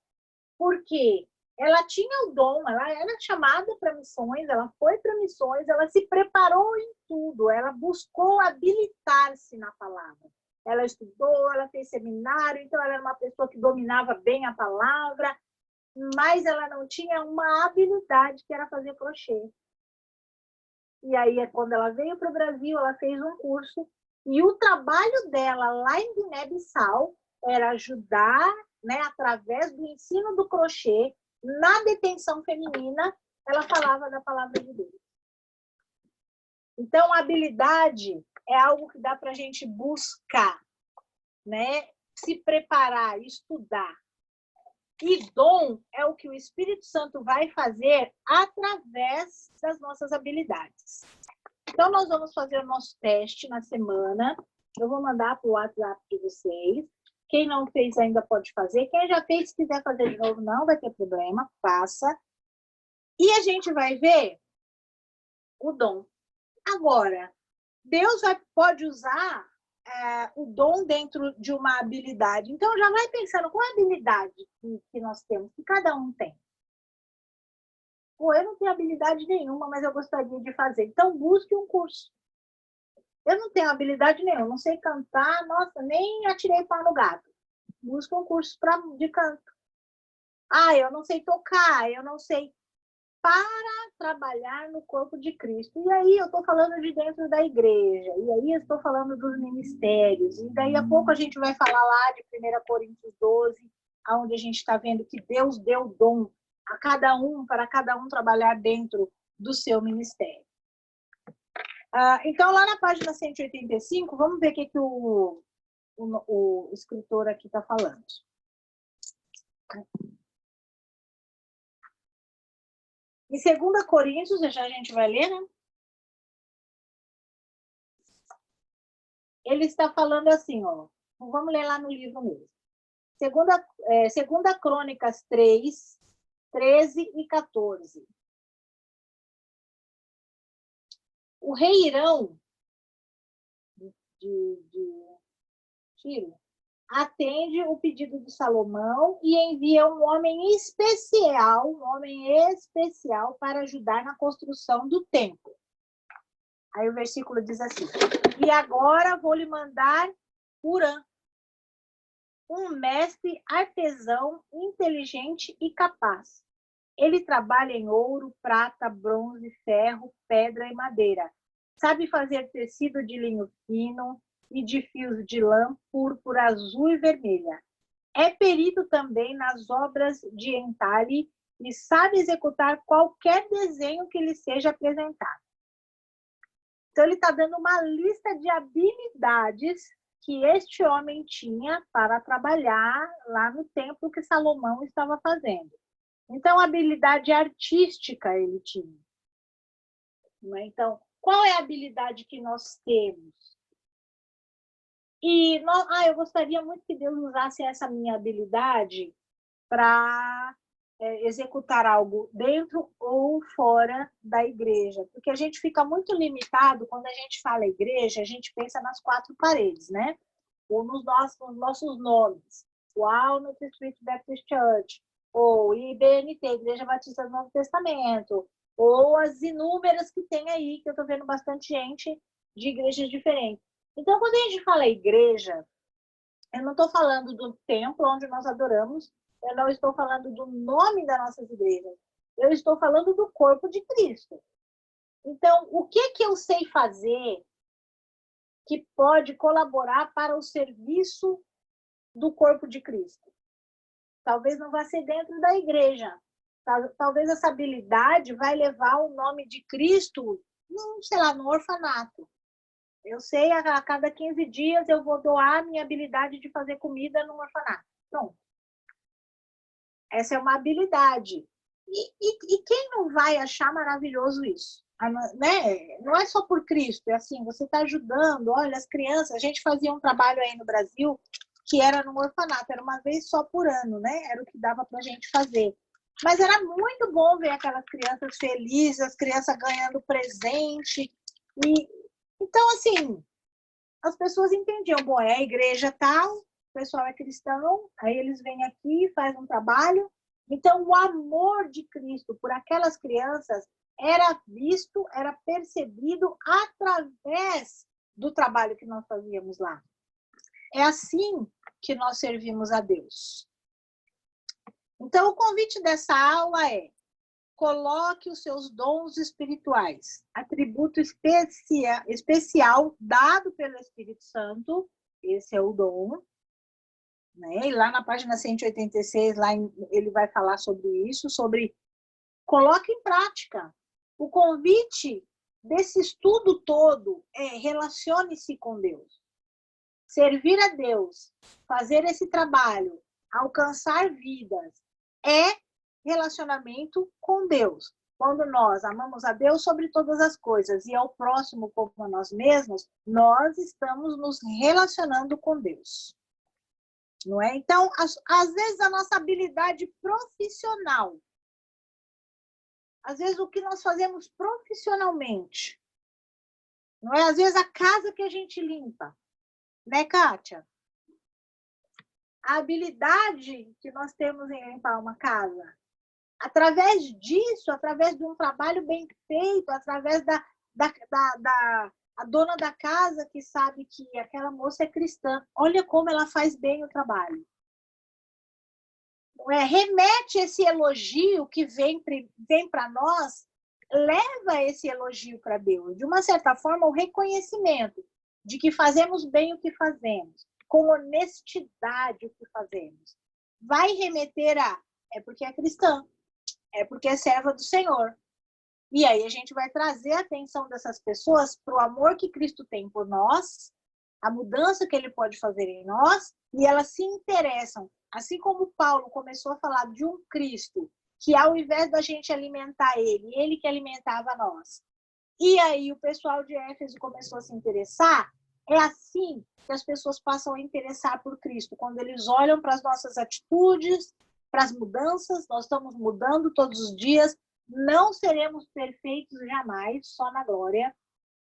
Por quê? Ela tinha o dom, ela era chamada para missões, ela foi para missões, ela se preparou em tudo, ela buscou habilitar-se na palavra. Ela estudou, ela fez seminário, então ela era uma pessoa que dominava bem a palavra, mas ela não tinha uma habilidade que era fazer crochê. E aí, quando ela veio para o Brasil, ela fez um curso, e o trabalho dela lá em Guiné-Bissau era ajudar, né, através do ensino do crochê, na detenção feminina, ela falava da palavra de Deus. Então, a habilidade é algo que dá para a gente buscar, né, se preparar, estudar. E dom é o que o Espírito Santo vai fazer através das nossas habilidades. Então, nós vamos fazer o nosso teste na semana. Eu vou mandar para o WhatsApp de vocês. Quem não fez ainda pode fazer. Quem já fez, se quiser fazer de novo, não vai ter problema, faça. E a gente vai ver o dom. Agora, Deus pode usar o dom dentro de uma habilidade. Então, já vai pensando qual a habilidade que nós temos, que cada um tem. Pô, eu não tenho habilidade nenhuma, mas eu gostaria de fazer. Então, busque um curso. Eu não tenho habilidade nenhuma, não sei cantar, nossa, nem atirei pau no gato. Busque um curso de canto. Ah, eu não sei tocar, eu não sei. Para trabalhar no corpo de Cristo. E aí eu estou falando de dentro da igreja, e aí eu estou falando dos ministérios, e daí a pouco a gente vai falar lá de 1 Coríntios 12, onde a gente está vendo que Deus deu dom a cada um, para cada um trabalhar dentro do seu ministério. Então, lá na página 185, vamos ver o que o escritor aqui está falando. Em 2 Coríntios, já a gente vai ler, né? ele está falando assim, ó, vamos ler lá no livro mesmo. Segunda Crônicas 3, 13 e 14. O rei Irão de Tiro atende o pedido de Salomão e envia um homem especial para ajudar na construção do templo. Aí o versículo diz assim: e agora vou lhe mandar Hurã, um mestre artesão inteligente e capaz. Ele trabalha em ouro, prata, bronze, ferro, pedra e madeira. Sabe fazer tecido de linho fino e de fios de lã púrpura, azul e vermelha. É perito também nas obras de entalhe e sabe executar qualquer desenho que lhe seja apresentado. Então, ele está dando uma lista de habilidades que este homem tinha para trabalhar lá no templo que Salomão estava fazendo. Então, habilidade artística ele tinha. Então, qual é a habilidade que nós temos? E eu gostaria muito que Deus usasse essa minha habilidade para executar algo dentro ou fora da igreja, porque a gente fica muito limitado quando a gente fala igreja, a gente pensa nas quatro paredes, né? Ou nos nossos nomes, o Walnut Street Baptist Church, ou IBNT, Igreja Batista do Novo Testamento, ou as inúmeras que tem aí, que eu estou vendo bastante gente de igrejas diferentes. Então, quando a gente fala igreja, eu não estou falando do templo onde nós adoramos, eu não estou falando do nome das nossas igrejas, eu estou falando do corpo de Cristo. Então, o que eu sei fazer que pode colaborar para o serviço do corpo de Cristo? Talvez não vá ser dentro da igreja. Talvez essa habilidade vai levar o nome de Cristo, sei lá, no orfanato. Eu sei, a cada 15 dias eu vou doar minha habilidade de fazer comida no orfanato. Pronto. Essa é uma habilidade. E quem não vai achar maravilhoso isso? Né? Não é só por Cristo, é assim, você está ajudando, olha, as crianças, a gente fazia um trabalho aí no Brasil que era no orfanato, era uma vez só por ano, né? Era o que dava para a gente fazer. Mas era muito bom ver aquelas crianças felizes, as crianças ganhando presente. Então, assim, as pessoas entendiam, bom, é a igreja tal, o pessoal é cristão, aí eles vêm aqui, fazem um trabalho. Então, o amor de Cristo por aquelas crianças era visto, era percebido através do trabalho que nós fazíamos lá. É assim que nós servimos a Deus. Então, o convite dessa aula é: coloque os seus dons espirituais, atributo especial dado pelo Espírito Santo, esse é o dom, né? E lá na página 186, lá ele vai falar sobre isso, coloque em prática. O convite desse estudo todo é: relacione-se com Deus. Servir a Deus, fazer esse trabalho, alcançar vidas, é relacionamento com Deus. Quando nós amamos a Deus sobre todas as coisas e ao próximo como a nós mesmos, nós estamos nos relacionando com Deus. Não é? Então, às vezes a nossa habilidade profissional, às vezes o que nós fazemos profissionalmente, não é? Às vezes a casa que a gente limpa, né, Kátia? A habilidade que nós temos em limpar uma casa, através disso, através de um trabalho bem feito, através a dona da casa que sabe que aquela moça é cristã, olha como ela faz bem o trabalho. Remete esse elogio que vem para nós, leva esse elogio para Deus. De uma certa forma, o reconhecimento de que fazemos bem o que fazemos, com honestidade o que fazemos, vai remeter é porque é cristã, é porque é serva do Senhor. E aí a gente vai trazer a atenção dessas pessoas para o amor que Cristo tem por nós, a mudança que ele pode fazer em nós, e elas se interessam. Assim como Paulo começou a falar de um Cristo que, ao invés da gente alimentar ele que alimentava nós. E aí o pessoal de Éfeso começou a se interessar, É assim que as pessoas passam a interessar por Cristo, quando eles olham para as nossas atitudes, para as mudanças. Nós estamos mudando todos os dias, não seremos perfeitos jamais, só na glória.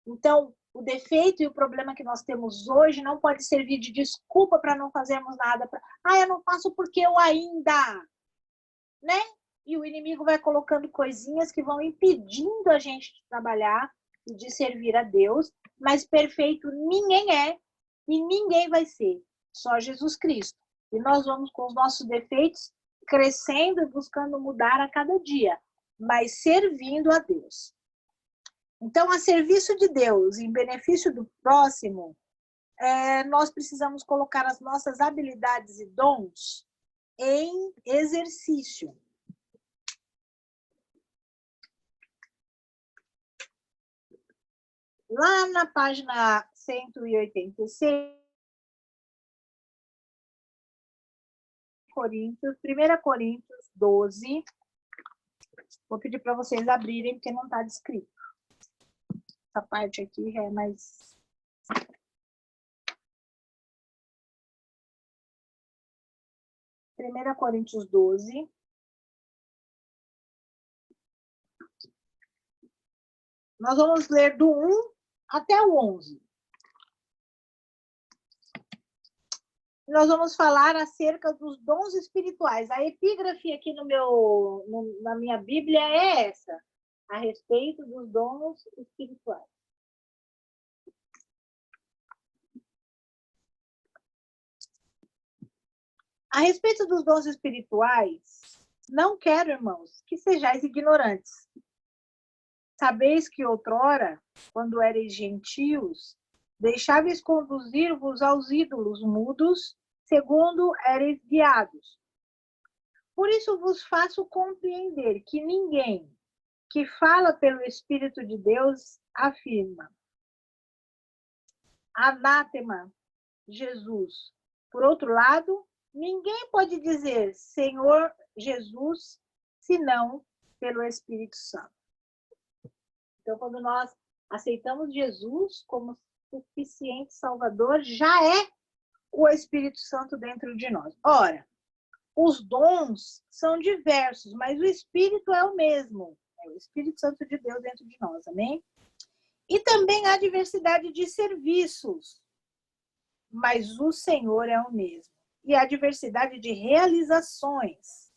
Então, o defeito e o problema que nós temos hoje não pode servir de desculpa para não fazermos nada. Eu não faço porque eu ainda, né? E o inimigo vai colocando coisinhas que vão impedindo a gente de trabalhar e de servir a Deus, mas perfeito ninguém é e ninguém vai ser, só Jesus Cristo. E nós vamos com os nossos defeitos crescendo e buscando mudar a cada dia, mas servindo a Deus. Então, a serviço de Deus, em benefício do próximo, nós precisamos colocar as nossas habilidades e dons em exercício. Lá na página 186, 1 Coríntios 12, vou pedir para vocês abrirem, porque não está descrito. Essa parte aqui já é mais... Primeira Coríntios 12. Nós vamos ler do 1 até o 11. Nós vamos falar acerca dos dons espirituais. A epígrafe aqui na minha Bíblia é essa, a respeito dos dons espirituais. A respeito dos dons espirituais, não quero, irmãos, que sejais ignorantes. Sabeis que outrora, quando ereis gentios, deixáveis conduzir-vos aos ídolos mudos, segundo ereis guiados. Por isso vos faço compreender que ninguém que fala pelo Espírito de Deus afirma: anátema, Jesus. Por outro lado, ninguém pode dizer Senhor Jesus, senão pelo Espírito Santo. Então, quando nós aceitamos Jesus como suficiente Salvador, já é o Espírito Santo dentro de nós. Ora, os dons são diversos, mas o Espírito é o mesmo. É o Espírito Santo de Deus dentro de nós, amém? E também há diversidade de serviços, mas o Senhor é o mesmo. E há diversidade de realizações,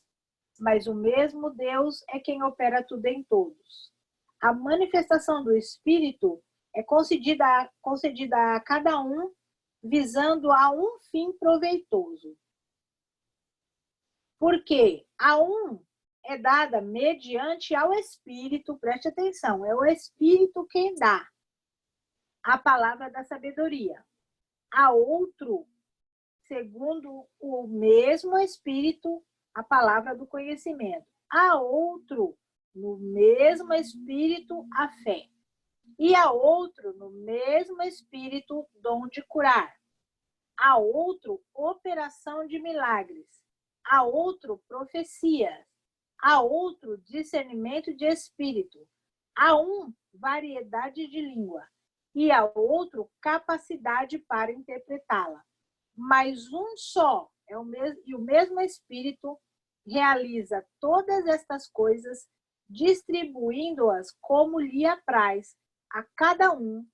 mas o mesmo Deus é quem opera tudo em todos. A manifestação do Espírito é concedida a cada um, visando a um fim proveitoso. Porque a um é dada mediante ao Espírito, preste atenção, é o Espírito quem dá a palavra da sabedoria. A outro, segundo o mesmo Espírito, a palavra do conhecimento. A outro, no mesmo Espírito, a fé. E a outro, no mesmo Espírito, dom de curar. A outro, operação de milagres. A outro, profecia. A outro, discernimento de espírito. A um, variedade de língua. E a outro, capacidade para interpretá-la. Mas um só é o mesmo, e o mesmo Espírito realiza todas estas coisas, distribuindo-as como lhe apraz a cada um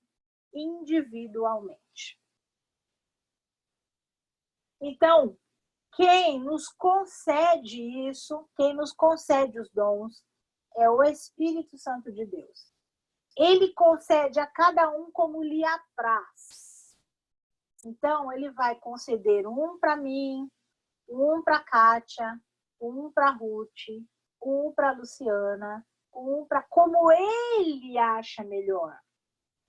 individualmente. Então, quem nos concede isso, quem nos concede os dons, é o Espírito Santo de Deus. Ele concede a cada um como lhe apraz. Então, ele vai conceder um para mim, um para a Kátia, um para a Ruth, um para a Luciana, um para como ele acha melhor.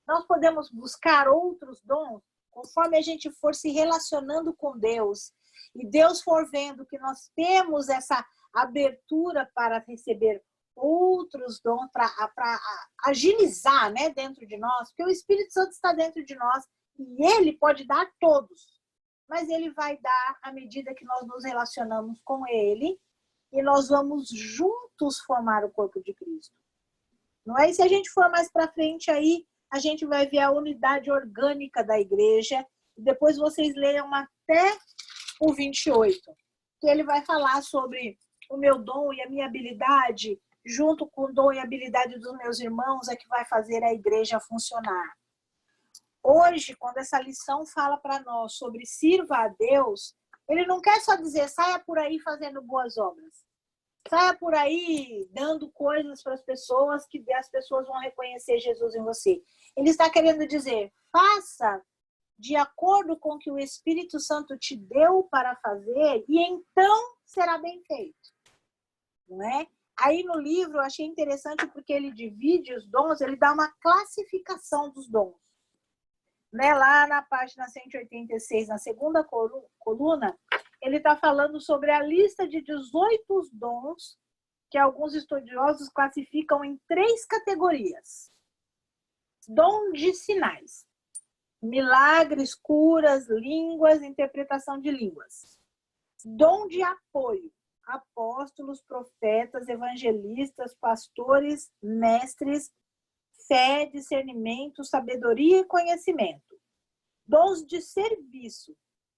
Nós podemos buscar outros dons conforme a gente for se relacionando com Deus e Deus for vendo que nós temos essa abertura para receber outros dons, para agilizar, né, dentro de nós, porque o Espírito Santo está dentro de nós e ele pode dar todos, mas ele vai dar à medida que nós nos relacionamos com ele e nós vamos juntos formar o corpo de Cristo. Não é? E se a gente for mais para frente aí, a gente vai ver a unidade orgânica da igreja. Depois vocês leiam até o 28, que ele vai falar sobre o meu dom e a minha habilidade, junto com o dom e a habilidade dos meus irmãos, é que vai fazer a igreja funcionar. Hoje, quando essa lição fala para nós sobre sirva a Deus, ele não quer só dizer saia por aí fazendo boas obras. Saia por aí dando coisas para as pessoas que as pessoas vão reconhecer Jesus em você. Ele está querendo dizer, faça de acordo com o que o Espírito Santo te deu para fazer e então será bem feito. Não é? Aí no livro eu achei interessante porque ele divide os dons, ele dá uma classificação dos dons. Né? Lá na página 186, na segunda coluna, ele está falando sobre a lista de 18 dons que alguns estudiosos classificam em 3 categorias. Dom de sinais. Milagres, curas, línguas, interpretação de línguas. Dom de apoio. Apóstolos, profetas, evangelistas, pastores, mestres, fé, discernimento, sabedoria e conhecimento. Dons de serviço.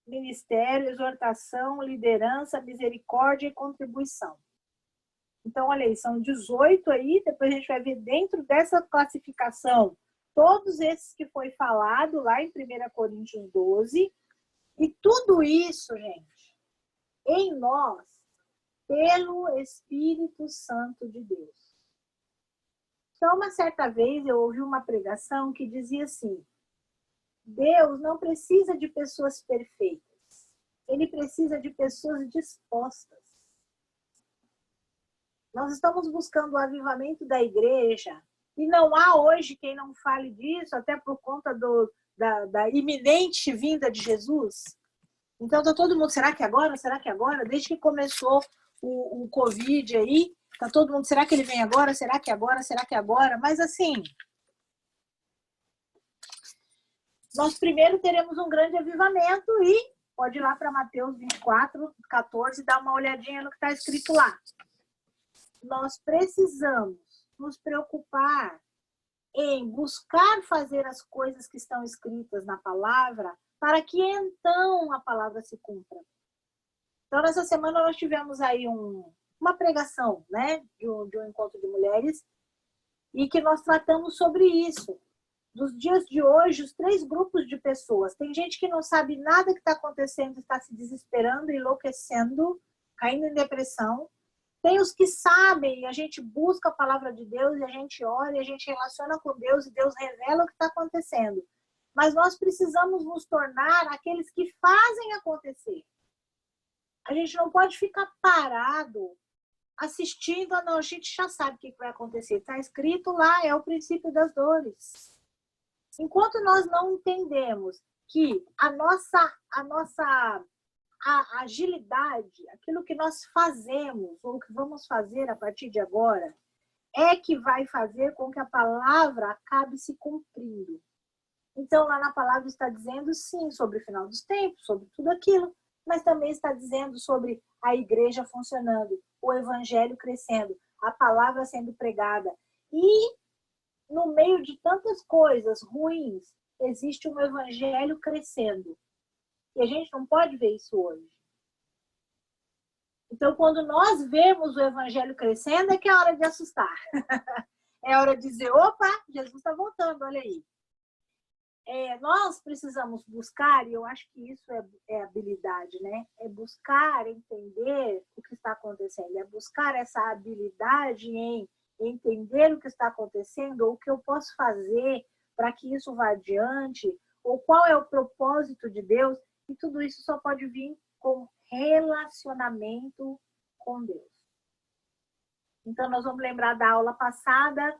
Ministério, exortação, liderança, misericórdia e contribuição. Então, olha aí, são 18 aí, depois a gente vai ver dentro dessa classificação todos esses que foi falado lá em 1 Coríntios 12. E tudo isso, gente, em nós, pelo Espírito Santo de Deus. Então, uma certa vez eu ouvi uma pregação que dizia assim, Deus não precisa de pessoas perfeitas. Ele precisa de pessoas dispostas. Nós estamos buscando o avivamento da igreja e não há hoje quem não fale disso, até por conta da iminente vinda de Jesus. Então, tá todo mundo, será que agora? Será que agora? Desde que começou o Covid aí, tá todo mundo, será que ele vem agora? Será que agora? Será que agora? Mas assim... Nós primeiro teremos um grande avivamento e pode ir lá para Mateus 24, 14 e dar uma olhadinha no que está escrito lá. Nós precisamos nos preocupar em buscar fazer as coisas que estão escritas na palavra para que então a palavra se cumpra. Então, nessa semana nós tivemos aí uma pregação, né, de um encontro de mulheres e que nós tratamos sobre isso. Dos dias de hoje, os 3 grupos de pessoas. Tem gente que não sabe nada que está acontecendo, está se desesperando, enlouquecendo, caindo em depressão. Tem os que sabem, e a gente busca a palavra de Deus, e a gente ora, e a gente relaciona com Deus, e Deus revela o que está acontecendo. Mas nós precisamos nos tornar aqueles que fazem acontecer. A gente não pode ficar parado assistindo, não, a gente já sabe o que vai acontecer. Está escrito lá, é o princípio das dores. Enquanto nós não entendemos que a agilidade, aquilo que nós fazemos, ou que vamos fazer a partir de agora, é que vai fazer com que a palavra acabe se cumprindo. Então, lá na palavra está dizendo, sim, sobre o final dos tempos, sobre tudo aquilo, mas também está dizendo sobre a igreja funcionando, o evangelho crescendo, a palavra sendo pregada. E no meio de tantas coisas ruins, existe um evangelho crescendo. E a gente não pode ver isso hoje. Então, quando nós vemos o evangelho crescendo, é que é hora de assustar. É hora de dizer, opa, Jesus está voltando, olha aí. Nós precisamos buscar, e eu acho que isso é habilidade, né? É buscar entender o que está acontecendo, é buscar essa habilidade em entender o que está acontecendo, ou o que eu posso fazer para que isso vá adiante, ou qual é o propósito de Deus, e tudo isso só pode vir com relacionamento com Deus. Então, nós vamos lembrar da aula passada,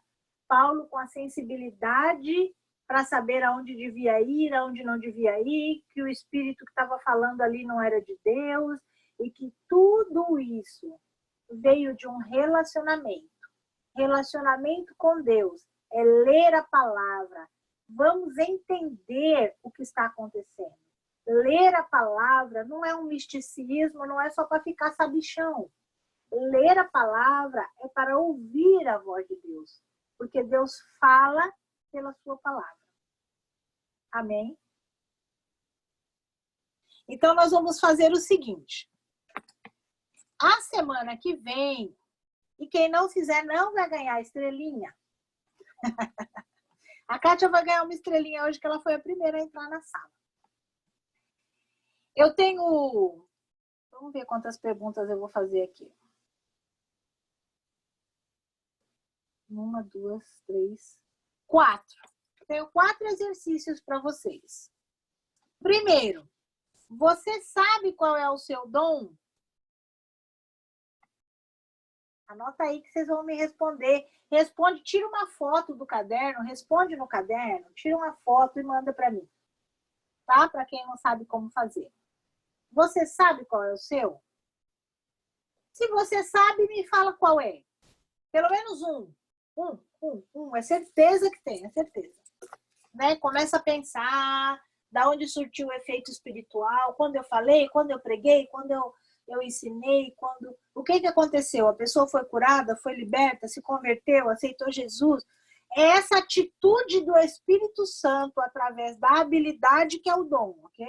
Paulo com a sensibilidade para saber aonde devia ir, aonde não devia ir, que o Espírito que estava falando ali não era de Deus, e que tudo isso veio de um relacionamento. Relacionamento com Deus é ler a palavra. Vamos entender o que está acontecendo. Ler a palavra não é um misticismo, não é só para ficar sabichão. Ler a palavra é para ouvir a voz de Deus. Porque Deus fala pela sua palavra. Amém? Então, nós vamos fazer o seguinte. A semana que vem, e quem não fizer não vai ganhar estrelinha. A Kátia vai ganhar uma estrelinha hoje, que ela foi a primeira a entrar na sala. Eu tenho... Vamos ver quantas perguntas eu vou fazer aqui. 1, 2, 3, 4. Tenho 4 exercícios para vocês. Primeiro, você sabe qual é o seu dom? Anota aí que vocês vão me responder. Responde, tira uma foto do caderno, responde no caderno, tira uma foto e manda para mim. Tá? Para quem não sabe como fazer. Você sabe qual é o seu? Se você sabe, me fala qual é. Pelo menos um. É certeza que tem, é certeza. Né? Começa a pensar da onde surtiu o efeito espiritual, quando eu falei, quando eu preguei, quando eu ensinei, o que aconteceu? A pessoa foi curada, foi liberta, se converteu, aceitou Jesus. É essa atitude do Espírito Santo através da habilidade que é o dom, ok?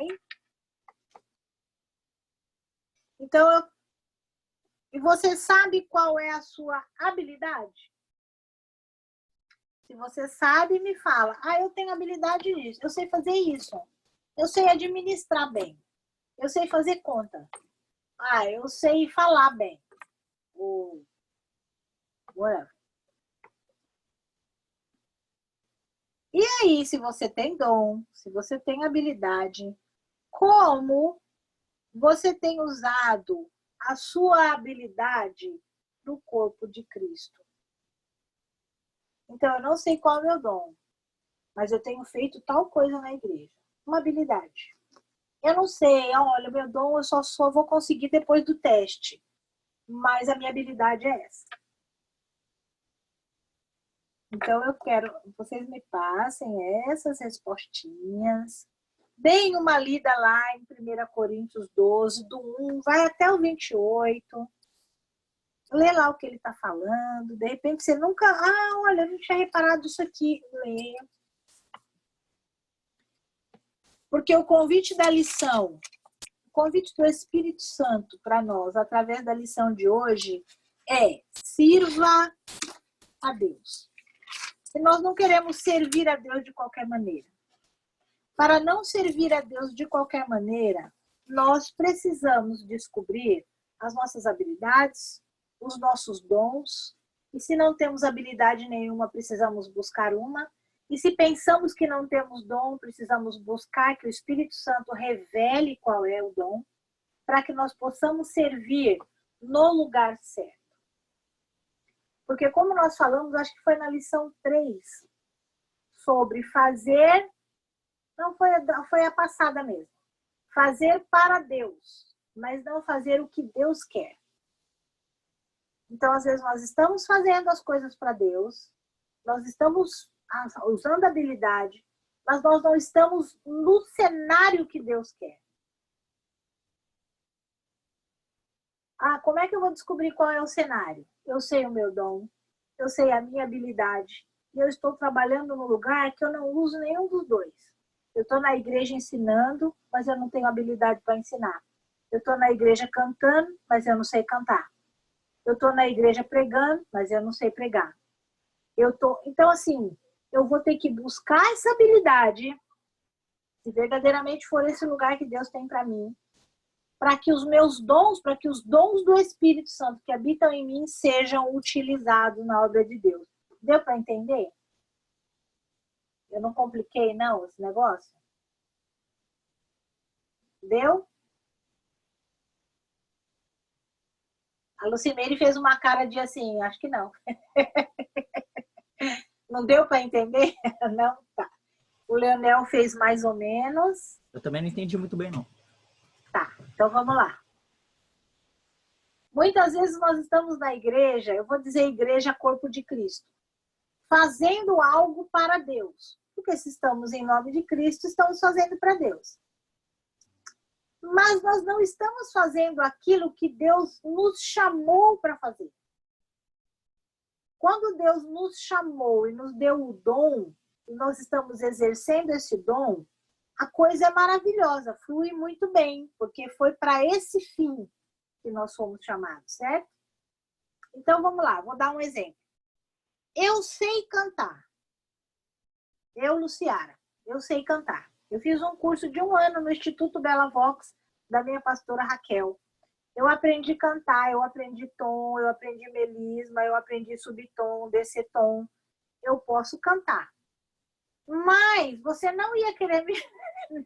Então, e você sabe qual é a sua habilidade? Se você sabe, me fala. Ah, eu tenho habilidade nisso, eu sei fazer isso. Eu sei administrar bem. Eu sei fazer conta. Ah, eu sei falar bem. Whatever. E aí, se você tem dom, se você tem habilidade, como você tem usado a sua habilidade no corpo de Cristo? Então, eu não sei qual é o meu dom, mas eu tenho feito tal coisa na igreja. Uma habilidade. Eu não sei, olha, meu dom eu só vou conseguir depois do teste. Mas a minha habilidade é essa. Então, eu quero que vocês me passem essas respostinhas. Deem uma lida lá em 1 Coríntios 12, do 1, vai até o 28. Lê lá o que ele está falando. De repente, você nunca... Ah, olha, eu não tinha reparado isso aqui. Leia. Porque o convite da lição, o convite do Espírito Santo para nós, através da lição de hoje, é: sirva a Deus. E nós não queremos servir a Deus de qualquer maneira. Para não servir a Deus de qualquer maneira, nós precisamos descobrir as nossas habilidades, os nossos dons. E se não temos habilidade nenhuma, precisamos buscar uma. E se pensamos que não temos dom, precisamos buscar que o Espírito Santo revele qual é o dom, para que nós possamos servir no lugar certo. Porque como nós falamos, acho que foi na lição 3, sobre fazer, não foi a passada mesmo, fazer para Deus, mas não fazer o que Deus quer. Então, às vezes, nós estamos fazendo as coisas para Deus, nós estamos usando a habilidade, mas nós não estamos no cenário que Deus quer. Ah, como é que eu vou descobrir qual é o cenário? Eu sei o meu dom, eu sei a minha habilidade, e eu estou trabalhando num lugar que eu não uso nenhum dos dois. Eu estou na igreja ensinando, mas eu não tenho habilidade para ensinar. Eu estou na igreja cantando, mas eu não sei cantar. Eu estou na igreja pregando, mas eu não sei pregar. Então, assim, eu vou ter que buscar essa habilidade, se verdadeiramente for esse lugar que Deus tem para mim, para que os meus dons, para que os dons do Espírito Santo que habitam em mim sejam utilizados na obra de Deus. Deu para entender? Eu não compliquei, não, esse negócio? Deu? A Lucimeire fez uma cara de assim, acho que não. Não deu para entender? Não? Tá. O Leonel fez mais ou menos. Eu também não entendi muito bem, não. Tá, então vamos lá. Muitas vezes nós estamos na igreja, eu vou dizer igreja corpo de Cristo, fazendo algo para Deus. Porque se estamos em nome de Cristo, estamos fazendo para Deus. Mas nós não estamos fazendo aquilo que Deus nos chamou para fazer. Quando Deus nos chamou e nos deu o dom, e nós estamos exercendo esse dom, a coisa é maravilhosa, flui muito bem, porque foi para esse fim que nós fomos chamados, certo? Então, vamos lá, vou dar um exemplo. Eu sei cantar. Eu, Luciara, eu sei cantar. Eu fiz um curso de 1 ano no Instituto Bela Vox, da minha pastora Raquel. Eu aprendi a cantar, eu aprendi tom, eu aprendi melisma, eu aprendi subtom, descer tom. Eu posso cantar. Mas você não ia querer me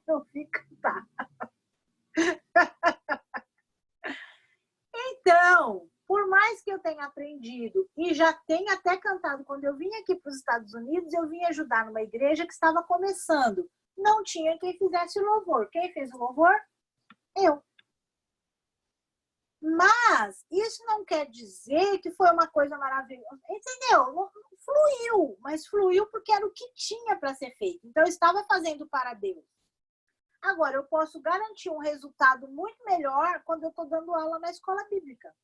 ouvir cantar. Então, por mais que eu tenha aprendido e já tenha até cantado, quando eu vim aqui para os Estados Unidos, eu vim ajudar numa igreja que estava começando. Não tinha quem fizesse o louvor. Quem fez o louvor? Eu. Mas isso não quer dizer que foi uma coisa maravilhosa. Entendeu? Fluiu, mas fluiu porque era o que tinha para ser feito. Então, eu estava fazendo para Deus. Agora, eu posso garantir um resultado muito melhor quando eu estou dando aula na escola bíblica.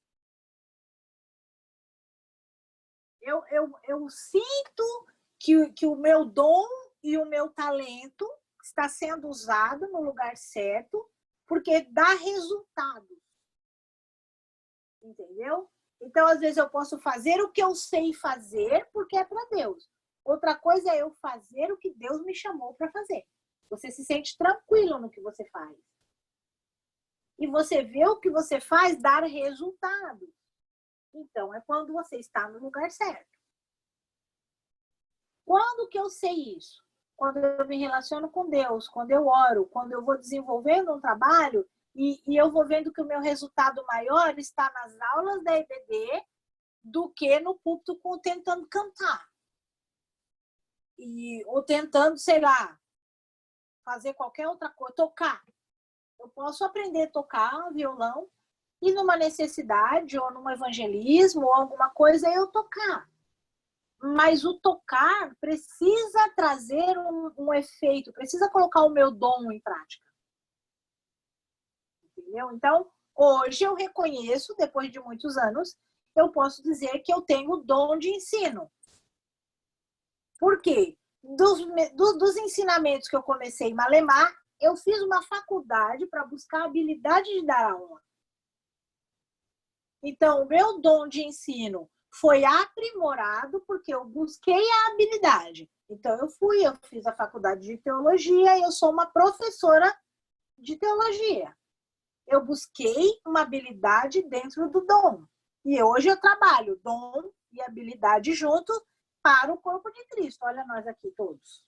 Eu sinto que o meu dom e o meu talento está sendo usado no lugar certo, porque dá resultado. Entendeu? Então, às vezes, eu posso fazer o que eu sei fazer, porque é para Deus. Outra coisa é eu fazer o que Deus me chamou para fazer. Você se sente tranquilo no que você faz. E você vê o que você faz dar resultado. Então, é quando você está no lugar certo. Quando que eu sei isso? Quando eu me relaciono com Deus, quando eu oro, quando eu vou desenvolvendo um trabalho e eu vou vendo que o meu resultado maior está nas aulas da EBD do que no púlpito tentando cantar. Ou tentando, sei lá, fazer qualquer outra coisa, tocar. Eu posso aprender a tocar violão e numa necessidade, ou num evangelismo, ou alguma coisa, eu tocar. Mas o tocar precisa trazer um efeito, precisa colocar o meu dom em prática. Entendeu? Então, hoje eu reconheço, depois de muitos anos, eu posso dizer que eu tenho o dom de ensino. Por quê? Dos ensinamentos que eu comecei em Malemar, eu fiz uma faculdade para buscar a habilidade de dar aula. Então, o meu dom de ensino foi aprimorado porque eu busquei a habilidade. Então, eu fiz a faculdade de teologia e eu sou uma professora de teologia. Eu busquei uma habilidade dentro do dom. E hoje eu trabalho dom e habilidade junto para o corpo de Cristo. Olha nós aqui todos.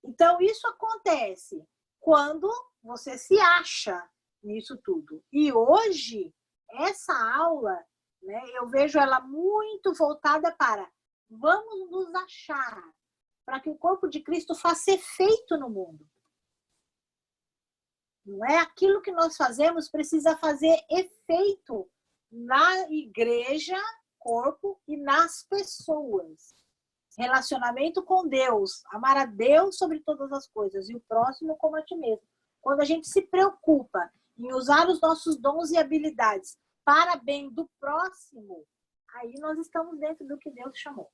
Então, isso acontece quando você se acha nisso tudo. E hoje, essa aula, né, eu vejo ela muito voltada para vamos nos achar, para que o corpo de Cristo faça efeito no mundo. Não é? Aquilo que nós fazemos precisa fazer efeito na igreja, corpo e nas pessoas. Relacionamento com Deus, amar a Deus sobre todas as coisas e o próximo como a ti mesmo. Quando a gente se preocupa em usar os nossos dons e habilidades para bem do próximo, aí nós estamos dentro do que Deus chamou.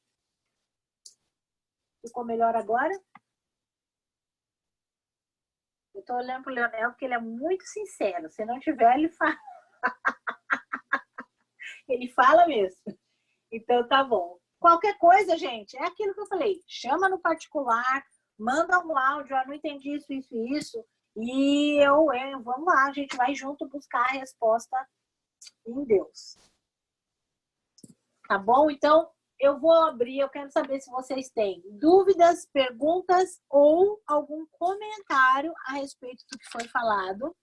Ficou melhor agora? Eu estou olhando para o Leonel porque ele é muito sincero. Se não tiver, ele fala. Ele fala mesmo. Então tá bom. Qualquer coisa, gente, é aquilo que eu falei. Chama no particular, manda um áudio, não entendi isso. E vamos lá, a gente vai junto buscar a resposta em Deus. Tá bom? Então, eu vou abrir, eu quero saber se vocês têm dúvidas, perguntas ou algum comentário a respeito do que foi falado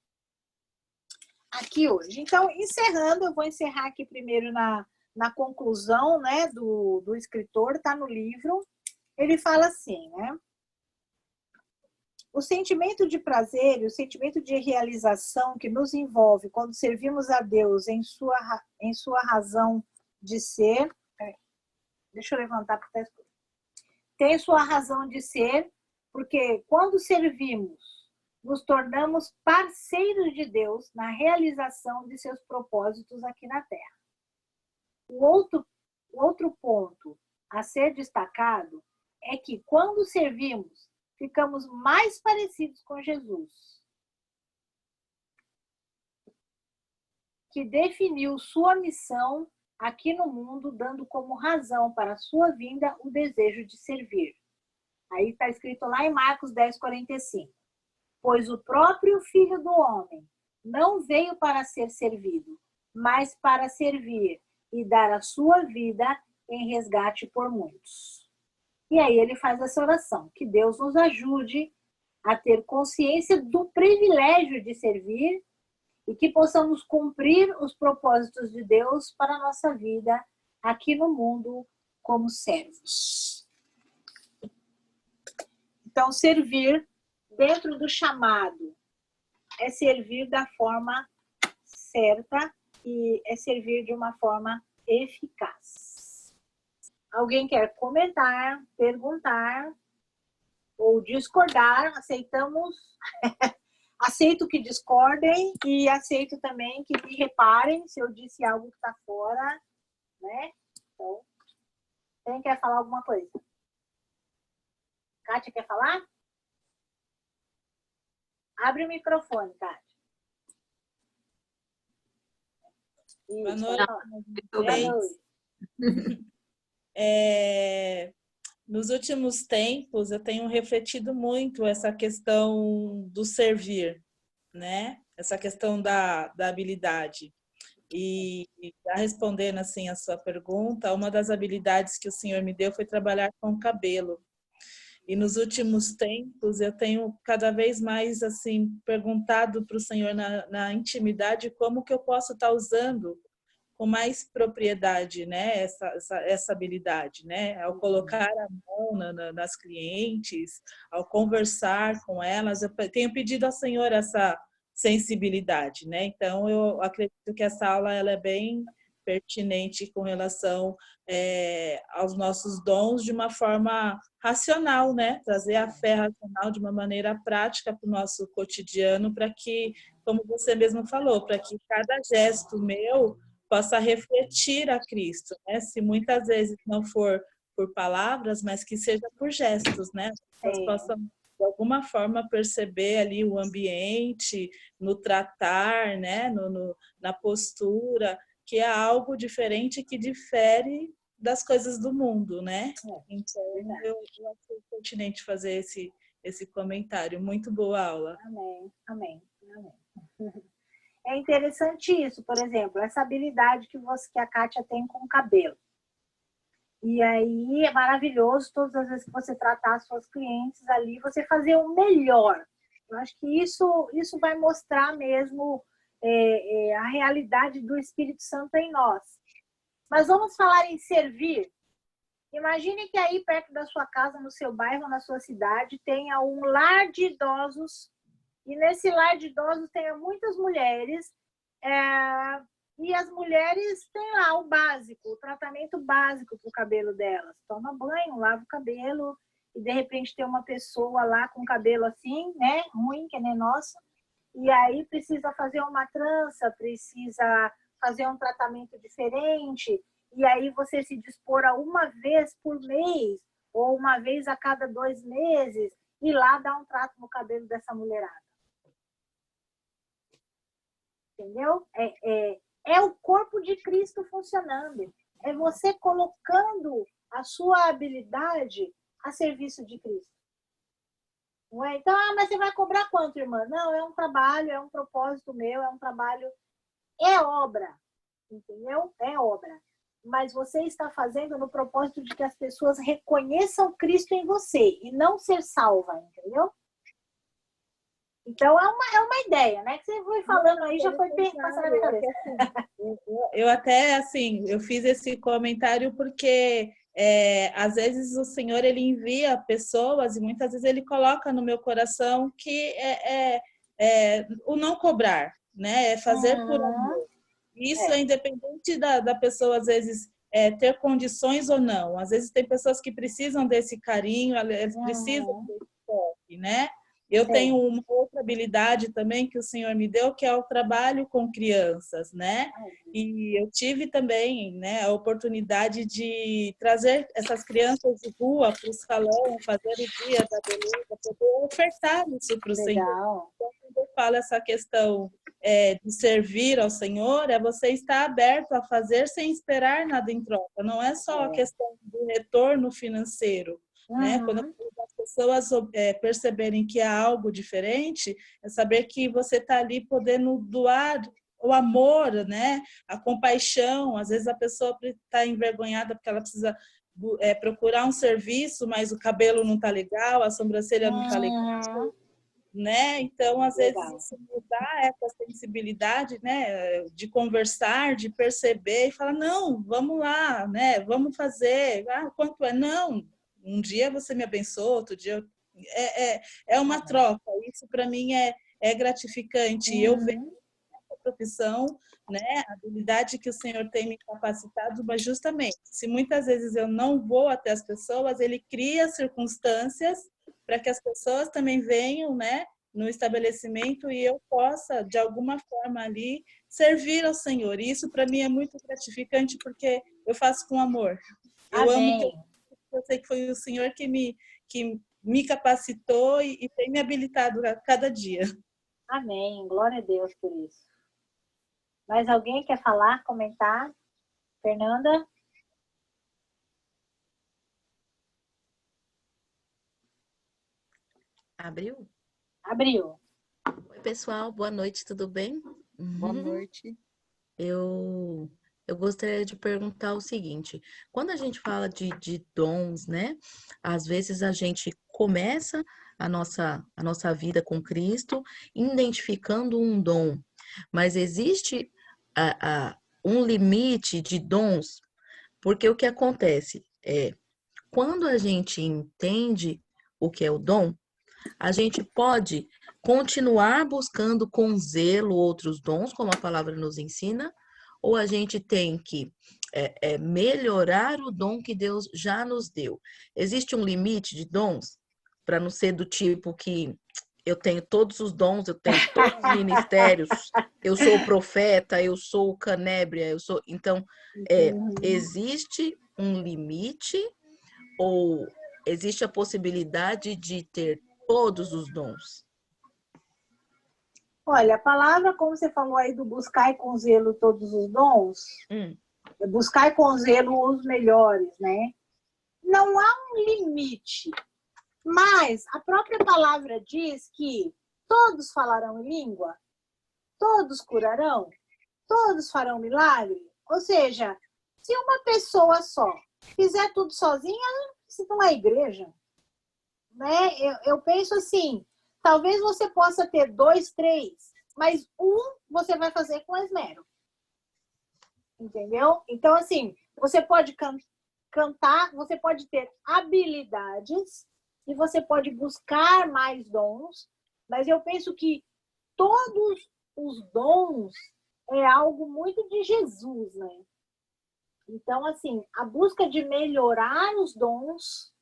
aqui hoje. Então, encerrando, eu vou encerrar aqui primeiro na conclusão, né, do escritor, está no livro. Ele fala assim, né? O sentimento de prazer e o sentimento de realização que nos envolve quando servimos a Deus em sua razão de ser... Deixa eu levantar porque está escuro. Tem sua razão de ser, porque quando servimos, nos tornamos parceiros de Deus na realização de seus propósitos aqui na Terra. O outro ponto a ser destacado é que quando servimos, ficamos mais parecidos com Jesus, que definiu sua missão aqui no mundo, dando como razão para a sua vinda o desejo de servir. Aí está escrito lá em Marcos 10:45. Pois o próprio Filho do Homem não veio para ser servido, mas para servir e dar a sua vida em resgate por muitos. E aí ele faz essa oração, que Deus nos ajude a ter consciência do privilégio de servir e que possamos cumprir os propósitos de Deus para a nossa vida aqui no mundo como servos. Então, servir dentro do chamado é servir da forma certa e é servir de uma forma eficaz. Alguém quer comentar, perguntar ou discordar? Aceitamos. Aceito que discordem e aceito também que me reparem se eu disse algo que está fora, né? Então, quem quer falar alguma coisa? Kátia quer falar? Abre o microfone, Kátia. Boa noite. Boa noite. Nos últimos tempos, eu tenho refletido muito essa questão do servir, né? Essa questão da habilidade. E já respondendo assim a sua pergunta, uma das habilidades que o Senhor me deu foi trabalhar com o cabelo. E nos últimos tempos, eu tenho cada vez mais assim perguntado para o Senhor na intimidade como que eu posso estar usando com mais propriedade, né, essa habilidade, né, ao colocar a mão nas clientes, ao conversar com elas, eu tenho pedido ao Senhor essa sensibilidade, né, então eu acredito que essa aula ela é bem pertinente com relação aos nossos dons de uma forma racional, né, trazer a fé racional de uma maneira prática para o nosso cotidiano, para que, como você mesmo falou, para que cada gesto meu possa refletir a Cristo, né? Se muitas vezes não for por palavras, mas que seja por gestos, né? As pessoas possam, de alguma forma, perceber ali o ambiente, no tratar, né? Na postura, que é algo diferente que difere das coisas do mundo, né? Então, eu acho pertinente fazer esse comentário. Muito boa aula. Amém, amém, amém. É interessante isso, por exemplo, essa habilidade que a Kátia tem com o cabelo. E aí é maravilhoso, todas as vezes que você tratar as suas clientes ali, você fazer o melhor. Eu acho que isso vai mostrar mesmo a realidade do Espírito Santo em nós. Mas vamos falar em servir. Imagine que aí perto da sua casa, no seu bairro, na sua cidade, tenha um lar de idosos. E nesse lar de idosos tem muitas mulheres, e as mulheres têm lá o básico, o tratamento básico para o cabelo delas. Toma banho, lava o cabelo, e de repente tem uma pessoa lá com cabelo assim, né, ruim, que nem nosso, e aí precisa fazer uma trança, precisa fazer um tratamento diferente, e aí você se dispor a uma vez por mês, ou uma vez a cada 2 meses, ir lá dar um trato no cabelo dessa mulherada. Entendeu? É o corpo de Cristo funcionando. É você colocando a sua habilidade a serviço de Cristo. Não é? Então, mas você vai cobrar quanto, irmã? Não, é um trabalho, é um propósito meu, é um trabalho, é obra. Entendeu? É obra. Mas você está fazendo no propósito de que as pessoas reconheçam Cristo em você e não ser salva, entendeu? Então, é uma ideia, né? Que você foi falando aí, já foi passando na minha cabeça. Eu até, assim, eu fiz esse comentário porque, às vezes, o Senhor, ele envia pessoas e muitas vezes ele coloca no meu coração que o não cobrar, né? É fazer por amor. Isso é independente da pessoa, às vezes, ter condições ou não. Às vezes, tem pessoas que precisam desse carinho, elas precisam desse toque, né? Eu Sim. tenho uma outra habilidade também que o Senhor me deu, que é o trabalho com crianças, né? E eu tive também, né, a oportunidade de trazer essas crianças de rua para o salão, fazer o dia da beleza, poder ofertar isso para o Senhor. Legal. Então, quando eu falo essa questão de servir ao Senhor, é você estar aberto a fazer sem esperar nada em troca. Não é só a questão do retorno financeiro, né? Quando as pessoas perceberem que há algo diferente, é saber que você está ali podendo doar o amor, né? A compaixão. Às vezes a pessoa está envergonhada porque ela precisa procurar um serviço, mas o cabelo não está legal, a sobrancelha não está legal, né? Então, às vezes, isso mudar essa sensibilidade, né? De conversar, de perceber e falar, não, vamos lá, né? Vamos fazer. Ah, quanto é? Não, um dia você me abençoa, outro dia... É uma troca. Isso, para mim, é gratificante. Eu vejo essa profissão, né? A habilidade que o Senhor tem me capacitado, mas justamente, se muitas vezes eu não vou até as pessoas, Ele cria circunstâncias para que as pessoas também venham, né, no estabelecimento e eu possa, de alguma forma ali, servir ao Senhor. E isso, para mim, é muito gratificante, porque eu faço com amor. Eu amo o que eu sei que foi o Senhor que me capacitou e tem me habilitado a cada dia. Amém. Glória a Deus por isso. Mais alguém quer falar, comentar? Fernanda? Abriu? Abriu. Oi, pessoal, boa noite, tudo bem? Boa noite. Eu gostaria de perguntar o seguinte: quando a gente fala de dons, né? Às vezes a gente começa a nossa vida com Cristo identificando um dom, mas existe um limite de dons, porque o que acontece é quando a gente entende o que é o dom, a gente pode continuar buscando com zelo outros dons, como a palavra nos ensina, ou a gente tem que melhorar o dom que Deus já nos deu. Existe um limite de dons para não ser do tipo que eu tenho todos os dons, eu tenho todos os ministérios, eu sou o profeta, eu sou o canébria, eu sou. Então, existe um limite ou existe a possibilidade de ter todos os dons? Olha, a palavra, como você falou aí do buscar com zelo todos os dons, buscar com zelo os melhores, né? Não há um limite, mas a própria palavra diz que todos falarão em língua, todos curarão, todos farão milagre. Ou seja, se uma pessoa só fizer tudo sozinha, isso não é igreja. Né? Eu penso assim, talvez você possa ter 2, 3, mas você vai fazer com esmero. Entendeu? Então, assim, você pode cantar, você pode ter habilidades e você pode buscar mais dons, mas eu penso que todos os dons é algo muito de Jesus, né? Então, assim, a busca de melhorar os dons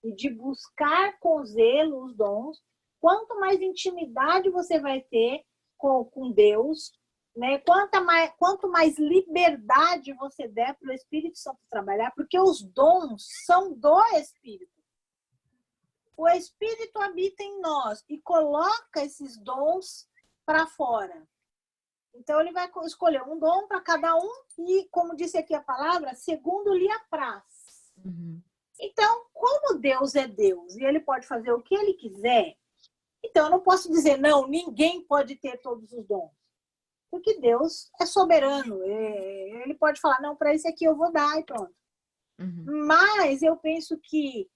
e de buscar com zelo os dons, quanto mais intimidade você vai ter com Deus, né? Quanto mais liberdade você der para o Espírito Santo trabalhar, porque os dons são do Espírito. O Espírito habita em nós e coloca esses dons para fora. Então, ele vai escolher um dom para cada um e, como disse aqui a palavra, segundo lhe apraz. Então, como Deus é Deus e ele pode fazer o que ele quiser, então eu não posso dizer, não, ninguém pode ter todos os dons. Porque Deus é soberano. Ele pode falar, não, para esse aqui eu vou dar e pronto. Mas eu penso que,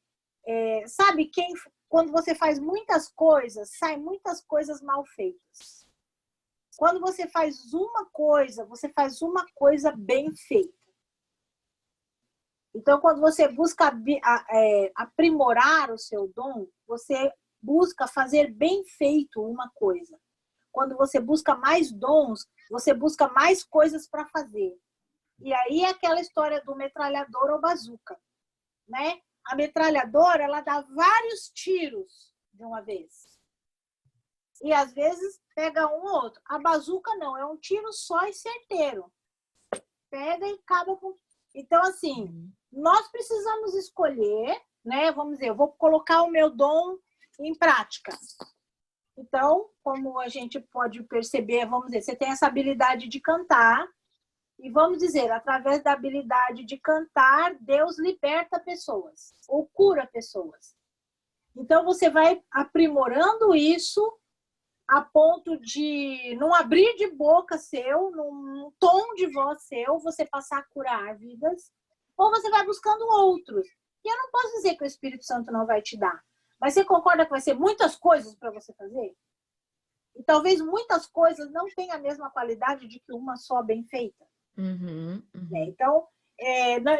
sabe, quando você faz muitas coisas, saem muitas coisas mal feitas. Quando você faz uma coisa bem feita. Então, quando você busca aprimorar o seu dom, você busca fazer bem feito uma coisa. Quando você busca mais dons, você busca mais coisas para fazer. E aí é aquela história do metralhador ou bazuca, né? A metralhadora, ela dá vários tiros de uma vez. e às vezes pega um ou outro. A bazuca não, é um tiro só e certeiro. Pega e acaba com... Então, assim, nós precisamos escolher, né? Vamos dizer, eu vou colocar o meu dom em prática. Então, como a gente pode perceber, vamos dizer, você tem essa habilidade de cantar, e vamos dizer, através da habilidade de cantar, Deus liberta pessoas, ou cura pessoas. Então, você vai aprimorando isso a ponto de, num abrir de boca seu, num tom de voz seu, você passar a curar vidas, ou você vai buscando outros. E eu não posso dizer que o Espírito Santo não vai te dar, mas você concorda que vai ser muitas coisas para você fazer? E talvez muitas coisas não tenham a mesma qualidade de que uma só bem feita. Então,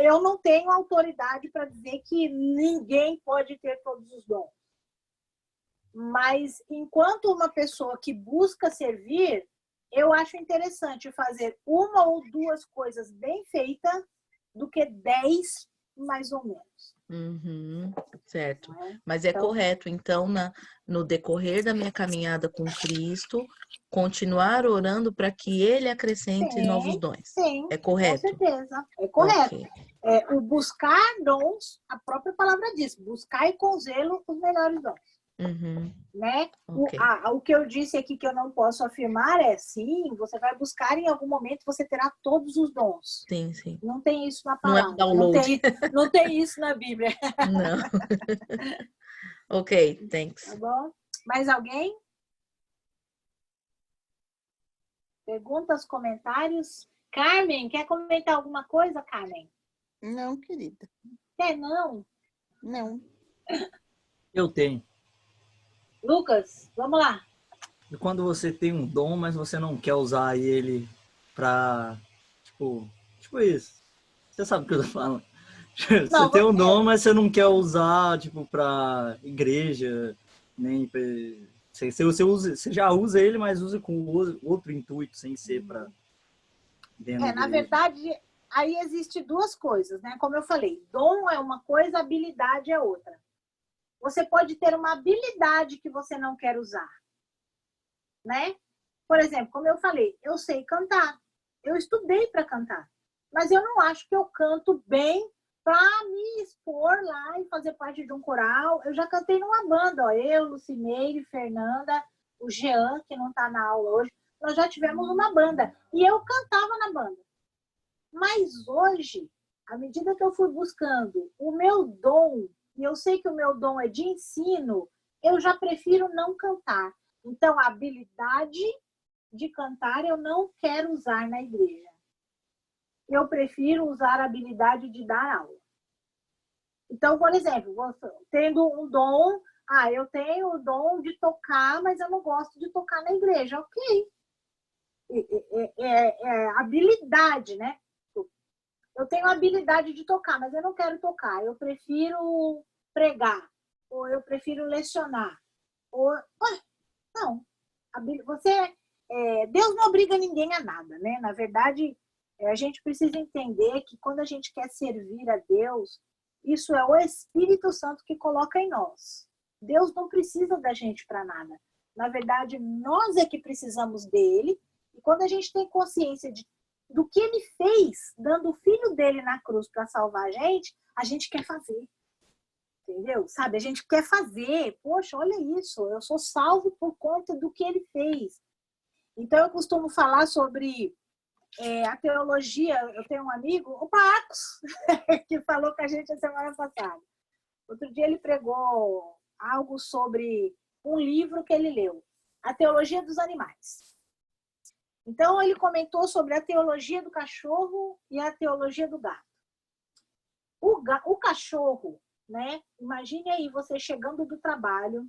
eu não tenho autoridade para dizer que ninguém pode ter todos os dons. Mas, enquanto uma pessoa que busca servir, eu acho interessante fazer uma ou duas coisas bem feitas do que 10 mais ou menos. Certo. Mas é correto, então, no decorrer da minha caminhada com Cristo, continuar orando para que Ele acrescente novos dons. Sim, é correto? Com certeza. É correto. Okay. O buscar dons, a própria palavra diz, buscar com zelo os melhores dons. Né? Okay. O que eu disse aqui que eu não posso afirmar é sim, você vai buscar em algum momento, você terá todos os dons. Sim, sim. Não tem isso na palavra. Não é download. Não tem isso na Bíblia. Não. Ok, thanks. Tá bom? Mais alguém? Perguntas, comentários? Carmen, quer comentar alguma coisa, Carmen? Não, querida. Quer não? Não. Eu tenho. Lucas, vamos lá. E quando você tem um dom, mas você não quer usar ele pra... Tipo isso. Você sabe o que eu tô falando. Você tem um dom, mas você não quer usar, tipo, pra igreja, nem pra... Você já usa ele, mas usa com outro intuito, sem ser pra... Na verdade, aí existe duas coisas, né? Como eu falei, dom é uma coisa, habilidade é outra. Você pode ter uma habilidade que você não quer usar, né? Por exemplo, como eu falei, eu sei cantar. Eu estudei para cantar. Mas eu não acho que eu canto bem para me expor lá e fazer parte de um coral. Eu já cantei numa banda, ó, eu, Lucineire, Fernanda, o Jean, que não está na aula hoje. Nós já tivemos uma banda. E eu cantava na banda. Mas hoje, à medida que eu fui buscando o meu dom, e eu sei que o meu dom é de ensino, eu já prefiro não cantar. Então, a habilidade de cantar eu não quero usar na igreja. Eu prefiro usar a habilidade de dar aula. Então, por exemplo, tendo um dom, eu tenho o dom de tocar, mas eu não gosto de tocar na igreja. Ok. É habilidade, né? Eu tenho a habilidade de tocar, mas eu não quero tocar. Eu prefiro pregar, ou eu prefiro lecionar. Não. Deus não obriga ninguém a nada, né? Na verdade, a gente precisa entender que quando a gente quer servir a Deus, isso é o Espírito Santo que coloca em nós. Deus não precisa da gente para nada. Na verdade, nós é que precisamos dele. E quando a gente tem consciência do que ele fez, dando o filho dele na cruz para salvar a gente quer fazer. Entendeu? Sabe? A gente quer fazer. Poxa, olha isso. Eu sou salvo por conta do que ele fez. Então, eu costumo falar sobre a teologia. Eu tenho um amigo, o Marcos, que falou com a gente a semana passada. Outro dia ele pregou algo sobre um livro que ele leu. A Teologia dos Animais. Então, ele comentou sobre a teologia do cachorro e a teologia do gato. O cachorro, né? Imagine aí você chegando do trabalho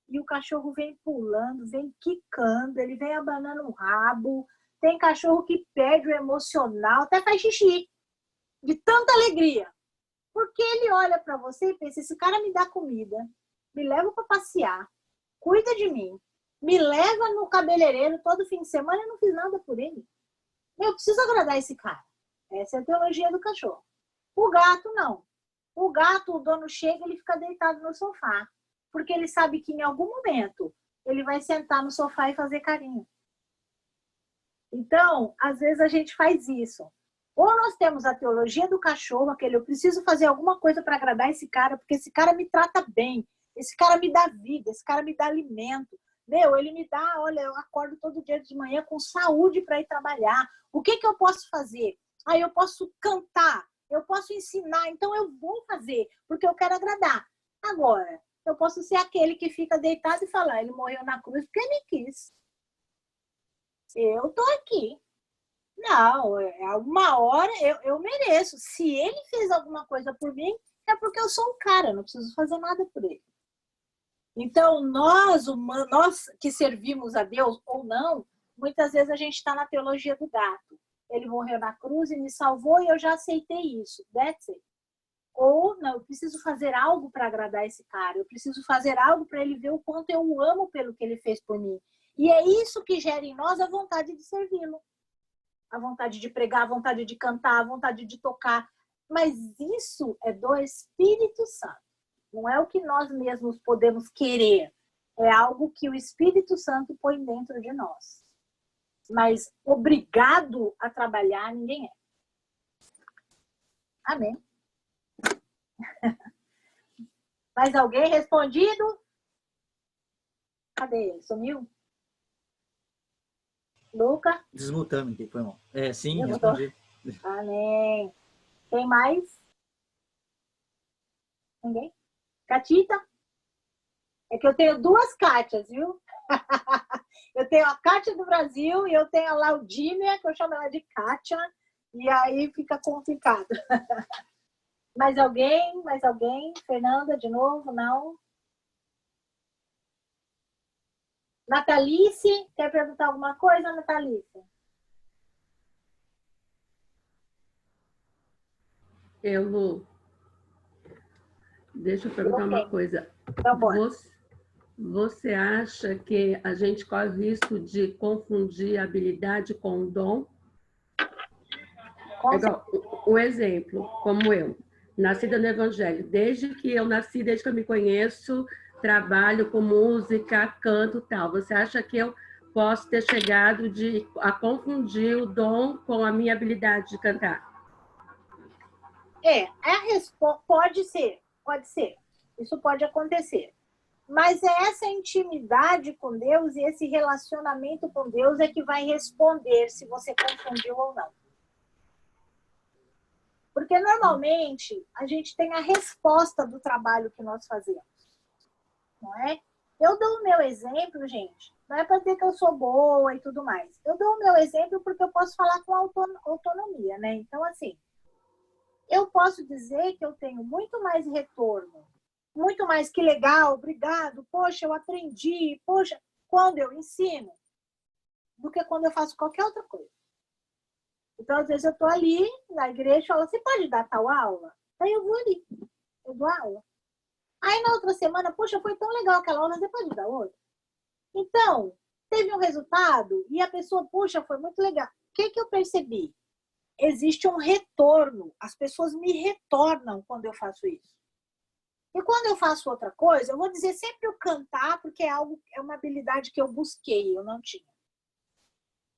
e o cachorro vem pulando, vem quicando, ele vem abanando o rabo. Tem cachorro que perde o emocional, até faz xixi, de tanta alegria. Porque ele olha para você e pensa, esse cara me dá comida, me leva para passear, cuida de mim. Me leva no cabeleireiro todo fim de semana e não fiz nada por ele. Eu preciso agradar esse cara. Essa é a teologia do cachorro. O gato, não. O gato, o dono chega, ele fica deitado no sofá. Porque ele sabe que em algum momento ele vai sentar no sofá e fazer carinho. Então, às vezes a gente faz isso. Ou nós temos a teologia do cachorro, aquele eu preciso fazer alguma coisa para agradar esse cara, porque esse cara me trata bem, esse cara me dá vida, esse cara me dá alimento. Meu, ele me dá, olha, eu acordo todo dia de manhã com saúde para ir trabalhar. O que eu posso fazer? Ah, eu posso cantar, eu posso ensinar, então eu vou fazer, porque eu quero agradar. Agora, eu posso ser aquele que fica deitado e falar, ele morreu na cruz porque ele quis. Eu tô aqui. Não, uma hora eu mereço. Se ele fez alguma coisa por mim, é porque eu sou um cara, não preciso fazer nada por ele. Então, nós que servimos a Deus ou não, muitas vezes a gente está na teologia do gato. Ele morreu na cruz e me salvou e eu já aceitei isso. That's it. Ou, não, eu preciso fazer algo para agradar esse cara. Eu preciso fazer algo para ele ver o quanto eu o amo pelo que ele fez por mim. E é isso que gera em nós a vontade de servi-lo. A vontade de pregar, a vontade de cantar, a vontade de tocar. Mas isso é do Espírito Santo. Não é o que nós mesmos podemos querer. É algo que o Espírito Santo põe dentro de nós. Mas obrigado a trabalhar, ninguém é. Amém. Mais alguém respondido? Cadê ele? Sumiu? Luca? Desmutando aqui, foi mal. Sim, Desmutou. respondi. Amém. Tem mais? Ninguém? Catita? É que eu tenho duas Cátias, viu? Eu tenho a Cátia do Brasil e eu tenho a Laudímia, que eu chamo ela de Cátia, e aí fica complicado. Mais alguém? Mais alguém? Fernanda, de novo? Não? Natalice? Quer perguntar alguma coisa, Natalice? Lu, deixa eu perguntar uma coisa. Então, bora. Você acha que a gente corre o risco de confundir habilidade com dom? Um exemplo, como eu, nascida no Evangelho. Desde que eu nasci, desde que eu me conheço, trabalho com música, canto e tal. Você acha que eu posso ter chegado a confundir o dom com a minha habilidade de cantar? Pode ser. Isso pode acontecer. Mas é essa intimidade com Deus e esse relacionamento com Deus é que vai responder se você confundiu ou não. Porque, normalmente, a gente tem a resposta do trabalho que nós fazemos. Não é? Eu dou o meu exemplo, gente. Não é para dizer que eu sou boa e tudo mais. Eu dou o meu exemplo porque eu posso falar com autonomia, né? Então, assim, eu posso dizer que eu tenho muito mais retorno, muito mais que legal, obrigado, poxa, eu aprendi, poxa, quando eu ensino, do que quando eu faço qualquer outra coisa. Então, às vezes, eu estou ali na igreja e falo, você pode dar tal aula? Aí eu vou ali, eu dou aula. Aí, na outra semana, poxa, foi tão legal aquela aula, você pode dar outra? Então, teve um resultado e a pessoa, poxa, foi muito legal. O que eu percebi? Existe um retorno. As pessoas me retornam quando eu faço isso. E quando eu faço outra coisa, eu vou dizer sempre o cantar, porque é uma habilidade que eu busquei, eu não tinha.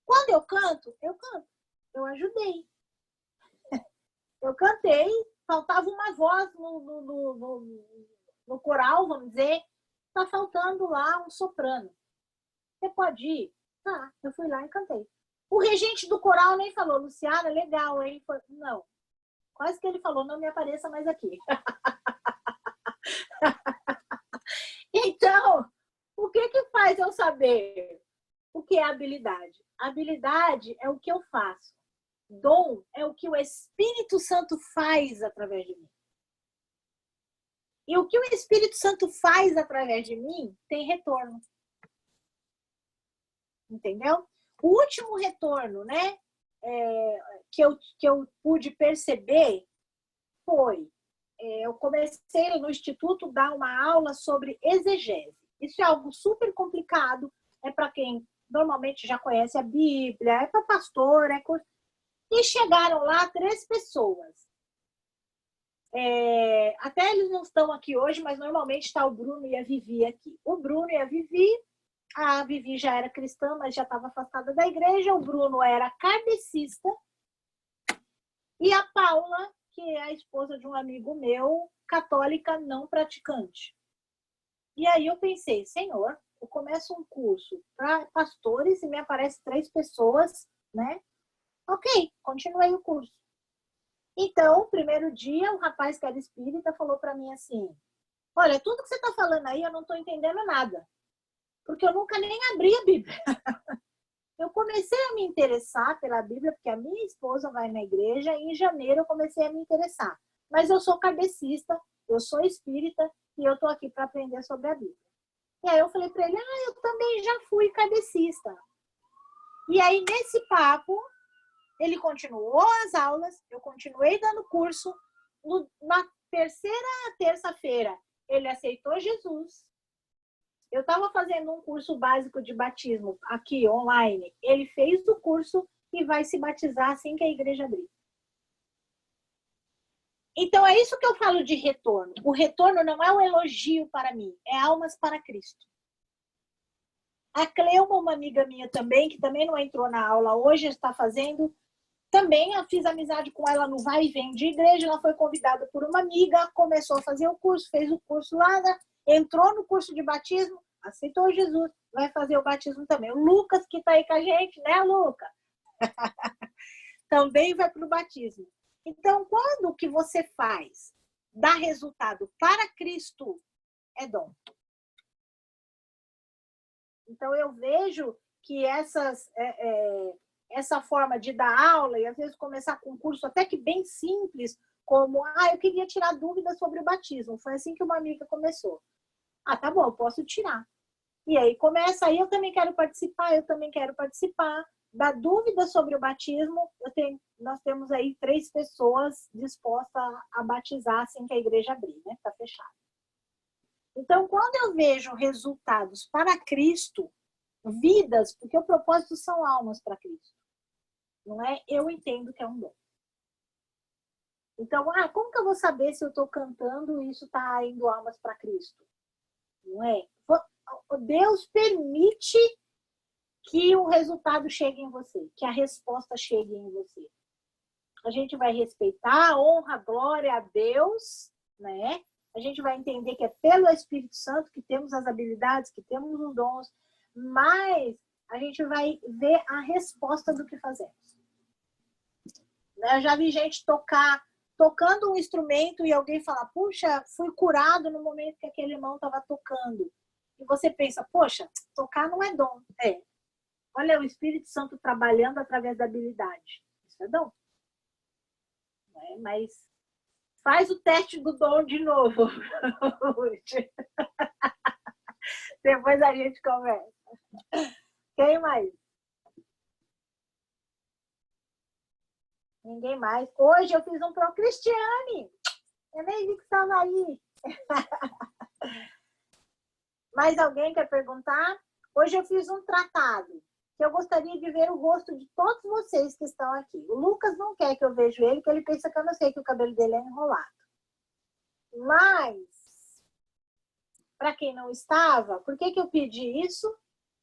Quando eu canto, eu ajudei. Eu cantei, faltava uma voz no coral, vamos dizer, tá faltando lá um soprano. Você pode ir? Tá, eu fui lá e cantei. O regente do coral nem falou, Luciana, legal, hein? Não. Quase que ele falou, não me apareça mais aqui. Então, o que faz eu saber o que é habilidade? Habilidade é o que eu faço. Dom é o que o Espírito Santo faz através de mim. E o que o Espírito Santo faz através de mim tem retorno. Entendeu? O último retorno, né, que eu pude perceber foi, eu comecei no Instituto a dar uma aula sobre exegese. Isso é algo super complicado, é para quem normalmente já conhece a Bíblia, é para pastor, E chegaram lá 3 pessoas. Até eles não estão aqui hoje, mas normalmente está o Bruno e a Vivi aqui. O Bruno e a Vivi A Vivi já era cristã, mas já estava afastada da igreja. O Bruno era kardecista. E a Paula, que é a esposa de um amigo meu, católica não praticante. E aí eu pensei, Senhor, eu começo um curso para pastores e me aparecem 3 pessoas, né? Ok, continuei o curso. Então, o primeiro dia, o rapaz que era espírita falou para mim assim, olha, tudo que você está falando aí, eu não estou entendendo nada. Porque eu nunca nem abri a Bíblia. Eu comecei a me interessar pela Bíblia, porque a minha esposa vai na igreja, e em janeiro eu comecei a me interessar. Mas eu sou kardecista, eu sou espírita, e eu estou aqui para aprender sobre a Bíblia. E aí eu falei para ele, eu também já fui kardecista. E aí, nesse papo, ele continuou as aulas, eu continuei dando curso. Na terceira terça-feira, ele aceitou Jesus. Eu estava fazendo um curso básico de batismo aqui, online. Ele fez o curso e vai se batizar assim que a igreja abrir. Então, é isso que eu falo de retorno. O retorno não é um elogio para mim, é almas para Cristo. A Cleuma, uma amiga minha também, que também não entrou na aula hoje, está fazendo. Também eu fiz amizade com ela no vai e vem de igreja. Ela foi convidada por uma amiga, começou a fazer o curso, fez o curso lá, entrou no curso de batismo, aceitou Jesus, vai fazer o batismo também. O Lucas, que está aí com a gente, né, Lucas? Também vai para o batismo. Então, quando o que você faz dá resultado para Cristo, é dom. Então, eu vejo que essa forma de dar aula, e às vezes começar com um curso até que bem simples, como, eu queria tirar dúvidas sobre o batismo. Foi assim que uma amiga começou. Tá bom, eu posso tirar. E aí começa, aí eu também quero participar. Da dúvida sobre o batismo, nós temos aí 3 pessoas dispostas a batizar assim que a igreja abrir, né? Está fechado. Então, quando eu vejo resultados para Cristo, vidas, porque o propósito são almas para Cristo, não é? Eu entendo que é um dom. Então, como que eu vou saber se eu estou cantando e isso está indo almas para Cristo? Não é? Deus permite que o resultado chegue em você, que a resposta chegue em você. A gente vai respeitar, honra, glória a Deus, né? A gente vai entender que é pelo Espírito Santo que temos as habilidades, que temos os dons, mas a gente vai ver a resposta do que fazemos. Eu já vi gente tocando um instrumento e alguém falar, puxa, fui curado no momento que aquele irmão estava tocando. E você pensa, poxa, tocar não é dom. Olha, o Espírito Santo trabalhando através da habilidade. Isso é dom. Mas faz o teste do dom de novo. Depois a gente conversa. Quem mais? Ninguém mais. Hoje eu fiz um pro Cristiane. Eu nem vi que estava aí. Mais alguém quer perguntar? Hoje eu fiz um tratado que eu gostaria de ver o rosto de todos vocês que estão aqui. O Lucas não quer que eu veja ele, porque ele pensa que eu não sei que o cabelo dele é enrolado. Mas, para quem não estava, por que eu pedi isso?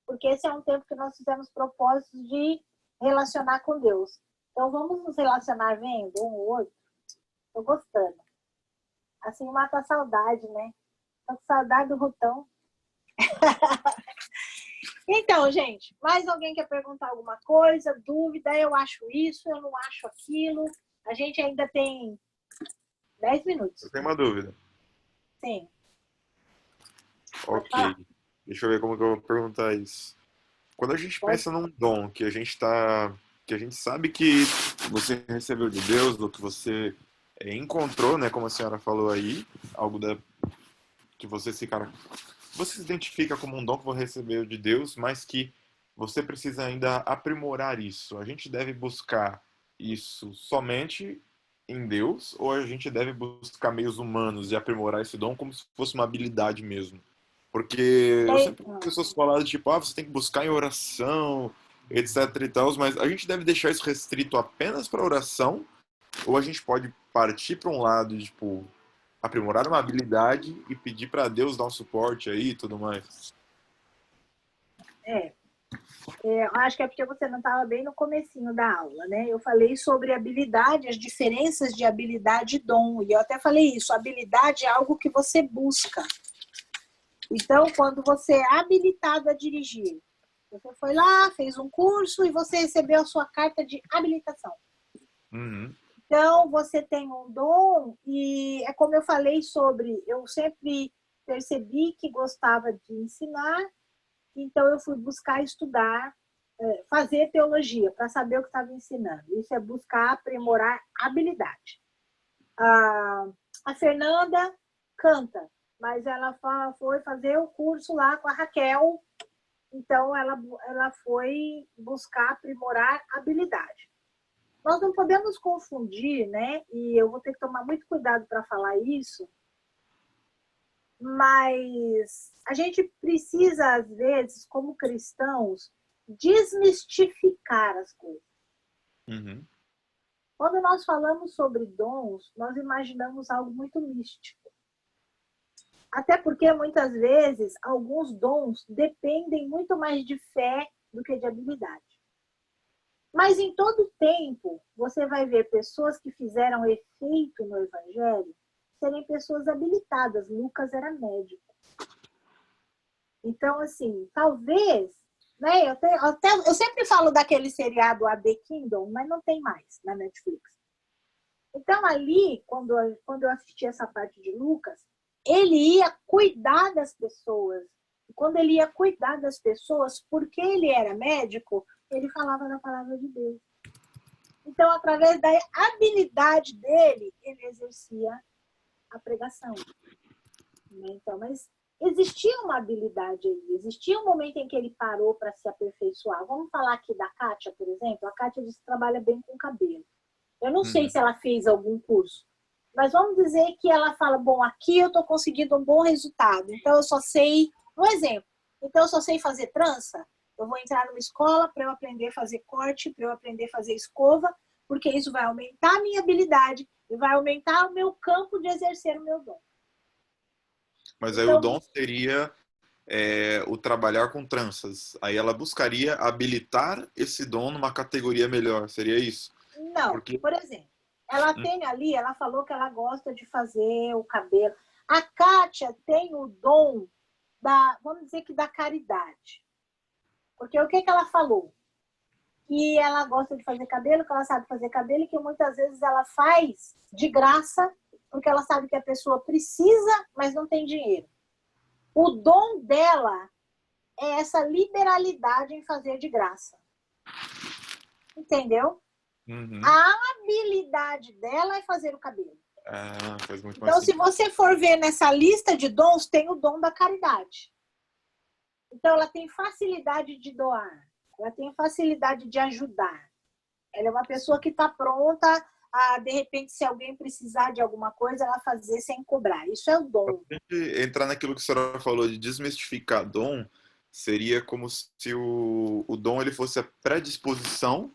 Porque esse é um tempo que nós fizemos propósitos de relacionar com Deus. Então, vamos nos relacionar vendo um ou outro? Estou gostando. Assim mata a saudade, né? Tô com saudade do Rutão. Então, gente, mais alguém quer perguntar alguma coisa? Dúvida? Eu acho isso, eu não acho aquilo. A gente ainda tem 10 minutos. Eu tenho uma dúvida. Sim. Ok. Deixa eu ver como que eu vou perguntar isso. Quando a gente pensa num dom que a gente sabe que você recebeu de Deus, do que você encontrou, né, como a senhora falou aí, algo que você se identifica como um dom que você recebeu de Deus, mas que você precisa ainda aprimorar isso. A gente deve buscar isso somente em Deus, ou a gente deve buscar meios humanos e aprimorar esse dom como se fosse uma habilidade mesmo? Porque eu sempre ouço pessoas falarem, tipo, você tem que buscar em oração, etc e tal, mas a gente deve deixar isso restrito apenas para oração, ou a gente pode partir para um lado de, tipo, aprimorar uma habilidade e pedir para Deus dar um suporte aí e tudo mais? Eu acho que é porque você não estava bem no comecinho da aula, né? Eu falei sobre habilidade, as diferenças de habilidade e dom. E eu até falei isso, habilidade é algo que você busca. Então, quando você é habilitado a dirigir, você foi lá, fez um curso e você recebeu a sua carta de habilitação. Uhum. Então, você tem um dom e é como eu falei sobre, eu sempre percebi que gostava de ensinar, então eu fui buscar estudar, fazer teologia para saber o que estava ensinando. Isso é buscar aprimorar habilidade. A Fernanda canta, mas ela foi fazer o curso lá com a Raquel, então ela foi buscar aprimorar habilidade. Nós não podemos confundir, né? E eu vou ter que tomar muito cuidado para falar isso, mas a gente precisa, às vezes, como cristãos, desmistificar as coisas. Uhum. Quando nós falamos sobre dons, nós imaginamos algo muito místico. Até porque, muitas vezes, alguns dons dependem muito mais de fé do que de habilidade. Mas em todo tempo, você vai ver pessoas que fizeram efeito no Evangelho serem pessoas habilitadas. Lucas era médico. Então, assim, talvez, né? Eu sempre falo daquele seriado A The Kingdom, mas não tem mais na Netflix. Então, ali, quando eu assisti essa parte de Lucas, ele ia cuidar das pessoas. E quando ele ia cuidar das pessoas, porque ele era médico, ele falava da palavra de Deus. Então, através da habilidade dele, ele exercia a pregação. Então, mas existia uma habilidade aí, existia um momento em que ele parou para se aperfeiçoar. Vamos falar aqui da Kátia, por exemplo. A Kátia diz que trabalha bem com cabelo. Eu não sei se ela fez algum curso, mas vamos dizer que ela fala, bom, aqui eu estou conseguindo um bom resultado, então eu só sei, um exemplo, então eu só sei fazer trança, eu vou entrar numa escola para eu aprender a fazer corte, para eu aprender a fazer escova, porque isso vai aumentar a minha habilidade e vai aumentar o meu campo de exercer o meu dom. Mas então, aí o dom seria o trabalhar com tranças. Aí ela buscaria habilitar esse dom numa categoria melhor, seria isso? Não, Porque... por exemplo, ela tem ali, ela falou que ela gosta de fazer o cabelo. A Kátia tem o dom vamos dizer que da caridade. Porque o que ela falou? Que ela gosta de fazer cabelo, que ela sabe fazer cabelo e que muitas vezes ela faz de graça, porque ela sabe que a pessoa precisa, mas não tem dinheiro. O dom dela é essa liberalidade em fazer de graça. Entendeu? Uhum. A habilidade dela é fazer o cabelo. Faz muito Então, se você for ver nessa lista de dons, tem o dom da caridade. Então, ela tem facilidade de doar. Ela tem facilidade de ajudar. Ela é uma pessoa que está pronta a, de repente, se alguém precisar de alguma coisa, ela fazer sem cobrar. Isso é o dom. Pra gente entrar naquilo que a senhora falou de desmistificar dom, seria como se o dom ele fosse a predisposição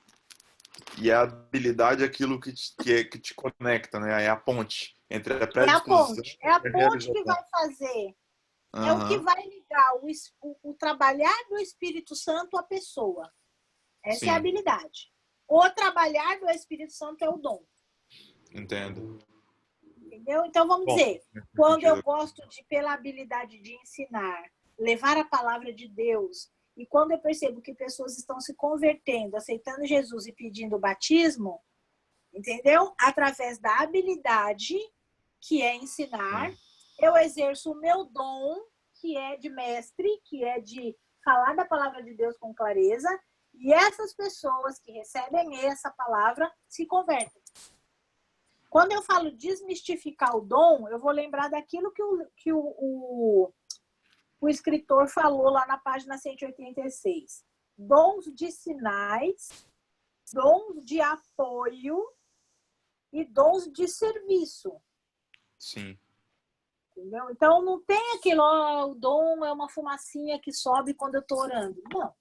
e a habilidade é aquilo que te conecta, né? É a ponte entre a predisposição É a ponte que vai fazer. É o que vai ligar o trabalhar do Espírito Santo à pessoa. Essa é a habilidade. O trabalhar do Espírito Santo é o dom. Entendo. Entendeu? Então, vamos dizer, quando eu gosto pela habilidade de ensinar, levar a palavra de Deus, e quando eu percebo que pessoas estão se convertendo, aceitando Jesus e pedindo o batismo, entendeu? Através da habilidade, que é ensinar, eu exerço o meu dom, que é de mestre, que é de falar da palavra de Deus com clareza, e essas pessoas que recebem essa palavra se convertem. Quando eu falo desmistificar o dom, eu vou lembrar daquilo que o escritor falou lá na página 186. Dons de sinais, dons de apoio e dons de serviço. Sim. Entendeu? Então, não tem aquilo, o dom é uma fumacinha que sobe quando eu estou orando. Não.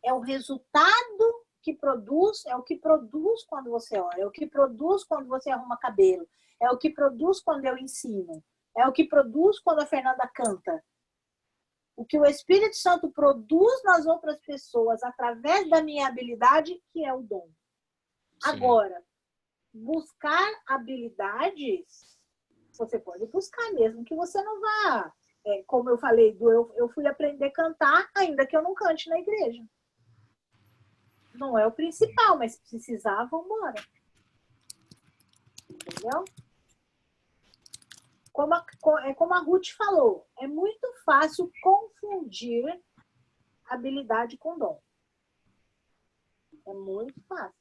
É o resultado que produz, é o que produz quando você ora, é o que produz quando você arruma cabelo, é o que produz quando eu ensino, é o que produz quando a Fernanda canta. o que o Espírito Santo produz nas outras pessoas através da minha habilidade, que é o dom. Sim. Agora, buscar habilidades, você pode buscar, mesmo que você não vá. Como eu falei, eu fui aprender a cantar, ainda que eu não cante na igreja. Não é o principal, mas se precisar, vamos embora. Entendeu? Como a Ruth falou, é muito fácil confundir habilidade com dom. É muito fácil.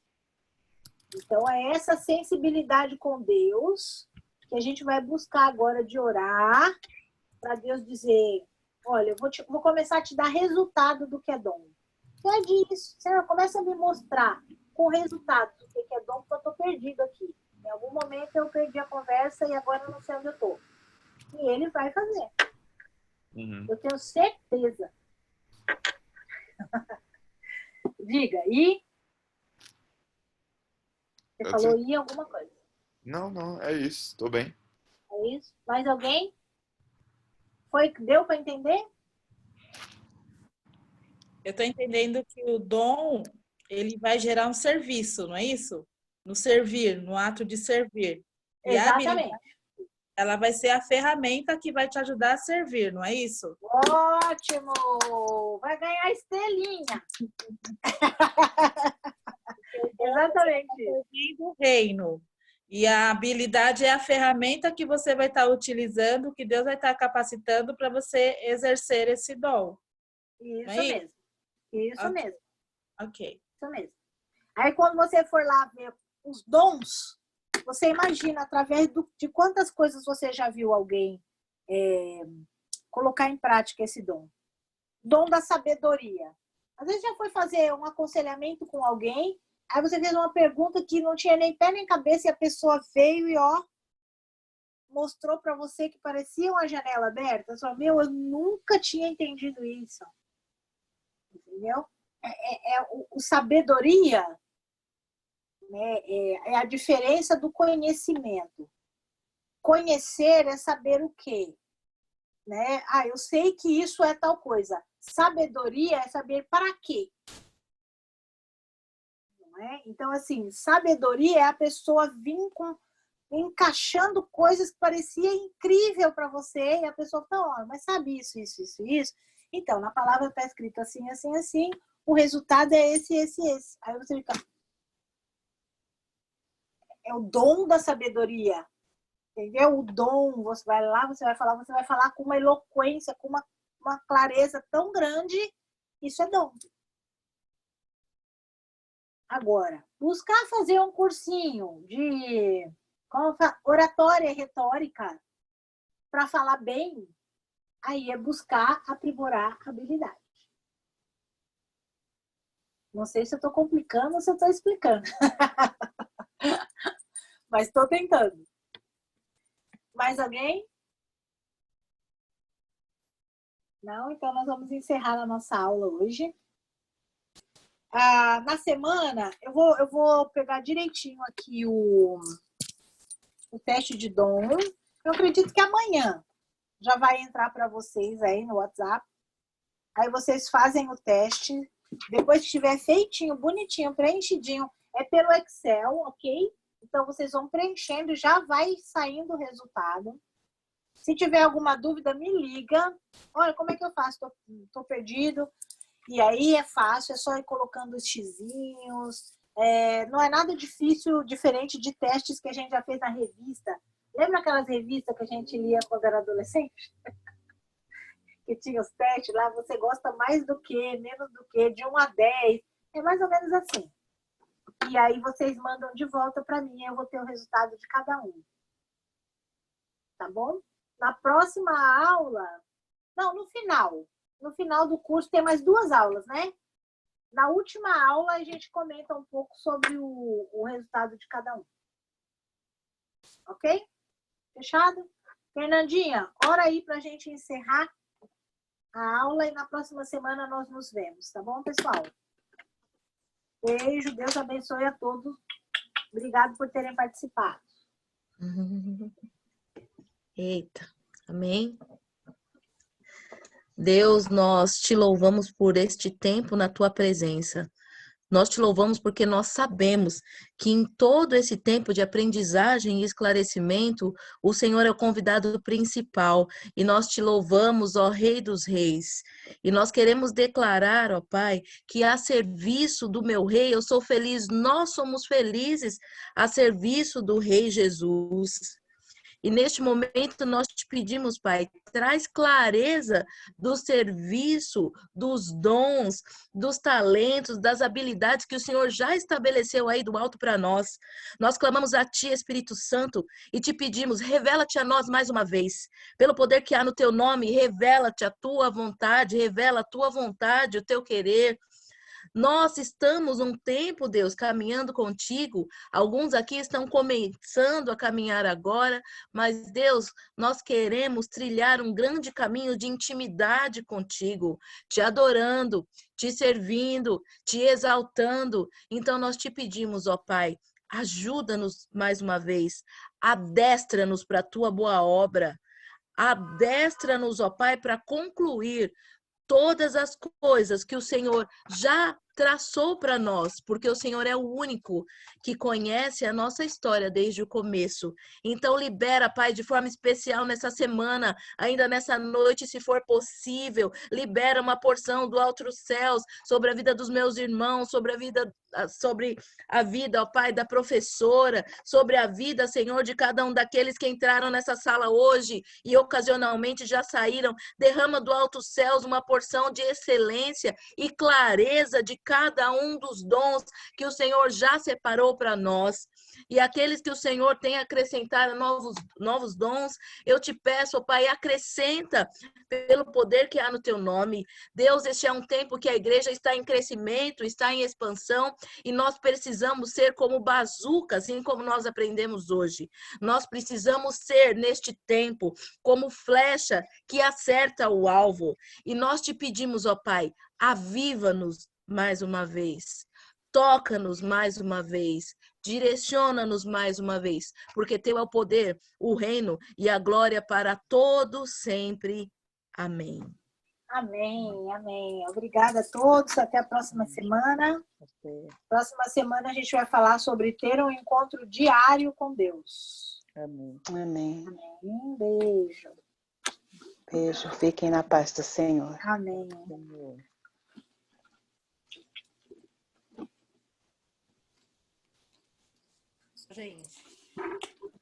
Então, é essa sensibilidade com Deus que a gente vai buscar agora de orar para Deus dizer, olha, eu vou começar a te dar resultado do que é dom. Pede isso. Senhor, começa a me mostrar com resultado do que é dom, porque eu estou perdido aqui. Em algum momento eu perdi a conversa e agora eu não sei onde eu estou. E ele vai fazer. Uhum. Eu tenho certeza. Diga, e? Você Pode falou ser? e alguma coisa. Não, é isso. Tô bem. É isso? Mais alguém? Deu para entender? Eu estou entendendo que o dom, ele vai gerar um serviço, não é isso? No servir, no ato de servir. E a habilidade, Exatamente. ela vai ser a ferramenta que vai te ajudar a servir, não é isso? Ótimo! Vai ganhar estrelinha. Exatamente. Servindo o reino. E a habilidade é a ferramenta que você vai estar utilizando, que Deus vai estar capacitando para você exercer esse dom. Isso Não é mesmo. Isso Ok. mesmo. Ok. Isso mesmo. Aí, quando você for lá ver os dons, você imagina através de quantas coisas você já viu alguém colocar em prática esse dom. Dom da sabedoria. Às vezes já foi fazer um aconselhamento com alguém, aí você fez uma pergunta que não tinha nem pé nem cabeça e a pessoa veio e mostrou para você que parecia uma janela aberta. Você falou, eu nunca tinha entendido isso. Entendeu? O sabedoria, né, é a diferença do conhecimento. Conhecer é saber o quê? Né? Eu sei que isso é tal coisa. Sabedoria é saber para quê. Não é? Então, assim, sabedoria é a pessoa vir encaixando coisas que parecia incrível para você e a pessoa fala, mas sabe isso. Então, na palavra está escrito assim, assim, assim, o resultado é esse. Aí você fica... É o dom da sabedoria. Entendeu? O dom, você vai lá, você vai falar com uma eloquência, com uma clareza tão grande, isso é dom. Agora, buscar fazer um cursinho de oratória e retórica para falar bem, aí é buscar aprimorar a habilidade. Não sei se eu estou complicando ou se eu estou explicando. Mas estou tentando. Mais alguém? Não? Então nós vamos encerrar a nossa aula hoje. Na semana, eu vou pegar direitinho aqui o teste de dom. Eu acredito que amanhã já vai entrar para vocês aí no WhatsApp. Aí vocês fazem o teste. Depois que estiver feitinho, bonitinho, preenchidinho, é pelo Excel, ok? Então vocês vão preenchendo e já vai saindo o resultado. Se tiver alguma dúvida, me liga. Olha, como é que eu faço? Tô perdido. E aí é fácil, é só ir colocando os xizinhos. Não é nada difícil, diferente de testes que a gente já fez na revista. Lembra aquelas revistas que a gente lia quando era adolescente? Que tinha os testes lá, você gosta mais do que, menos do que, de 1 a 10. É mais ou menos assim. E aí vocês mandam de volta para mim, eu vou ter o resultado de cada um. Tá bom? Na próxima aula, não, no final do curso tem mais 2 aulas, né? Na última aula a gente comenta um pouco sobre o resultado de cada um. Ok? Fechado? Fernandinha, ora aí pra gente encerrar a aula e na próxima semana nós nos vemos, tá bom, pessoal? Beijo, Deus abençoe a todos. Obrigado por terem participado. Eita, amém. Deus, nós te louvamos por este tempo na tua presença. Nós te louvamos porque nós sabemos que em todo esse tempo de aprendizagem e esclarecimento, o Senhor é o convidado principal. E nós te louvamos, ó Rei dos Reis. E nós queremos declarar, ó Pai, que a serviço do meu Rei eu sou feliz. Nós somos felizes a serviço do Rei Jesus. E neste momento nós te pedimos, Pai, traz clareza do serviço, dos dons, dos talentos, das habilidades que o Senhor já estabeleceu aí do alto para nós. Nós clamamos a Ti, Espírito Santo, e te pedimos, revela-te a nós mais uma vez. Pelo poder que há no Teu nome, revela-te a Tua vontade, revela a Tua vontade, o Teu querer. Nós estamos um tempo, Deus, caminhando contigo. Alguns aqui estão começando a caminhar agora, mas, Deus, nós queremos trilhar um grande caminho de intimidade contigo, te adorando, te servindo, te exaltando. Então, nós te pedimos, ó Pai, ajuda-nos mais uma vez, adestra-nos para a tua boa obra. Adestra-nos, ó Pai, para concluir todas as coisas que o Senhor já traçou para nós, porque o Senhor é o único que conhece a nossa história desde o começo. Então libera, Pai, de forma especial nessa semana, ainda nessa noite, se for possível, libera uma porção do alto dos céus sobre a vida dos meus irmãos, sobre a vida, ó Pai, da professora, sobre a vida, Senhor, de cada um daqueles que entraram nessa sala hoje e ocasionalmente já saíram. Derrama do alto dos céus uma porção de excelência e clareza de cada um dos dons que o Senhor já separou para nós. E aqueles que o Senhor tem acrescentado novos dons, eu te peço, ó Pai, acrescenta pelo poder que há no teu nome. Deus, este é um tempo que a igreja está em crescimento, está em expansão, e nós precisamos ser como bazuca, assim como nós aprendemos hoje. Nós precisamos ser, neste tempo, como flecha que acerta o alvo. E nós te pedimos, ó Pai, aviva-nos mais uma vez. Toca-nos mais uma vez. Direciona-nos mais uma vez. Porque teu é o poder, o reino e a glória para todos sempre. Amém. Amém, amém. Obrigada a todos. Até a próxima semana. Próxima semana a gente vai falar sobre ter um encontro diário com Deus. Amém. Amém. Amém. Beijo. Beijo. Fiquem na paz do Senhor. Amém. Gente,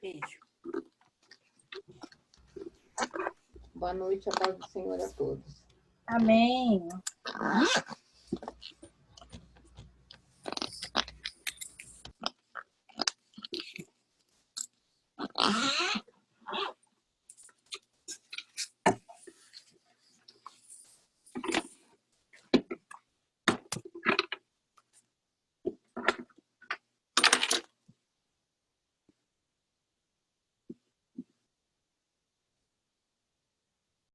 beijo. Boa noite, a paz do Senhor a todos. Amém.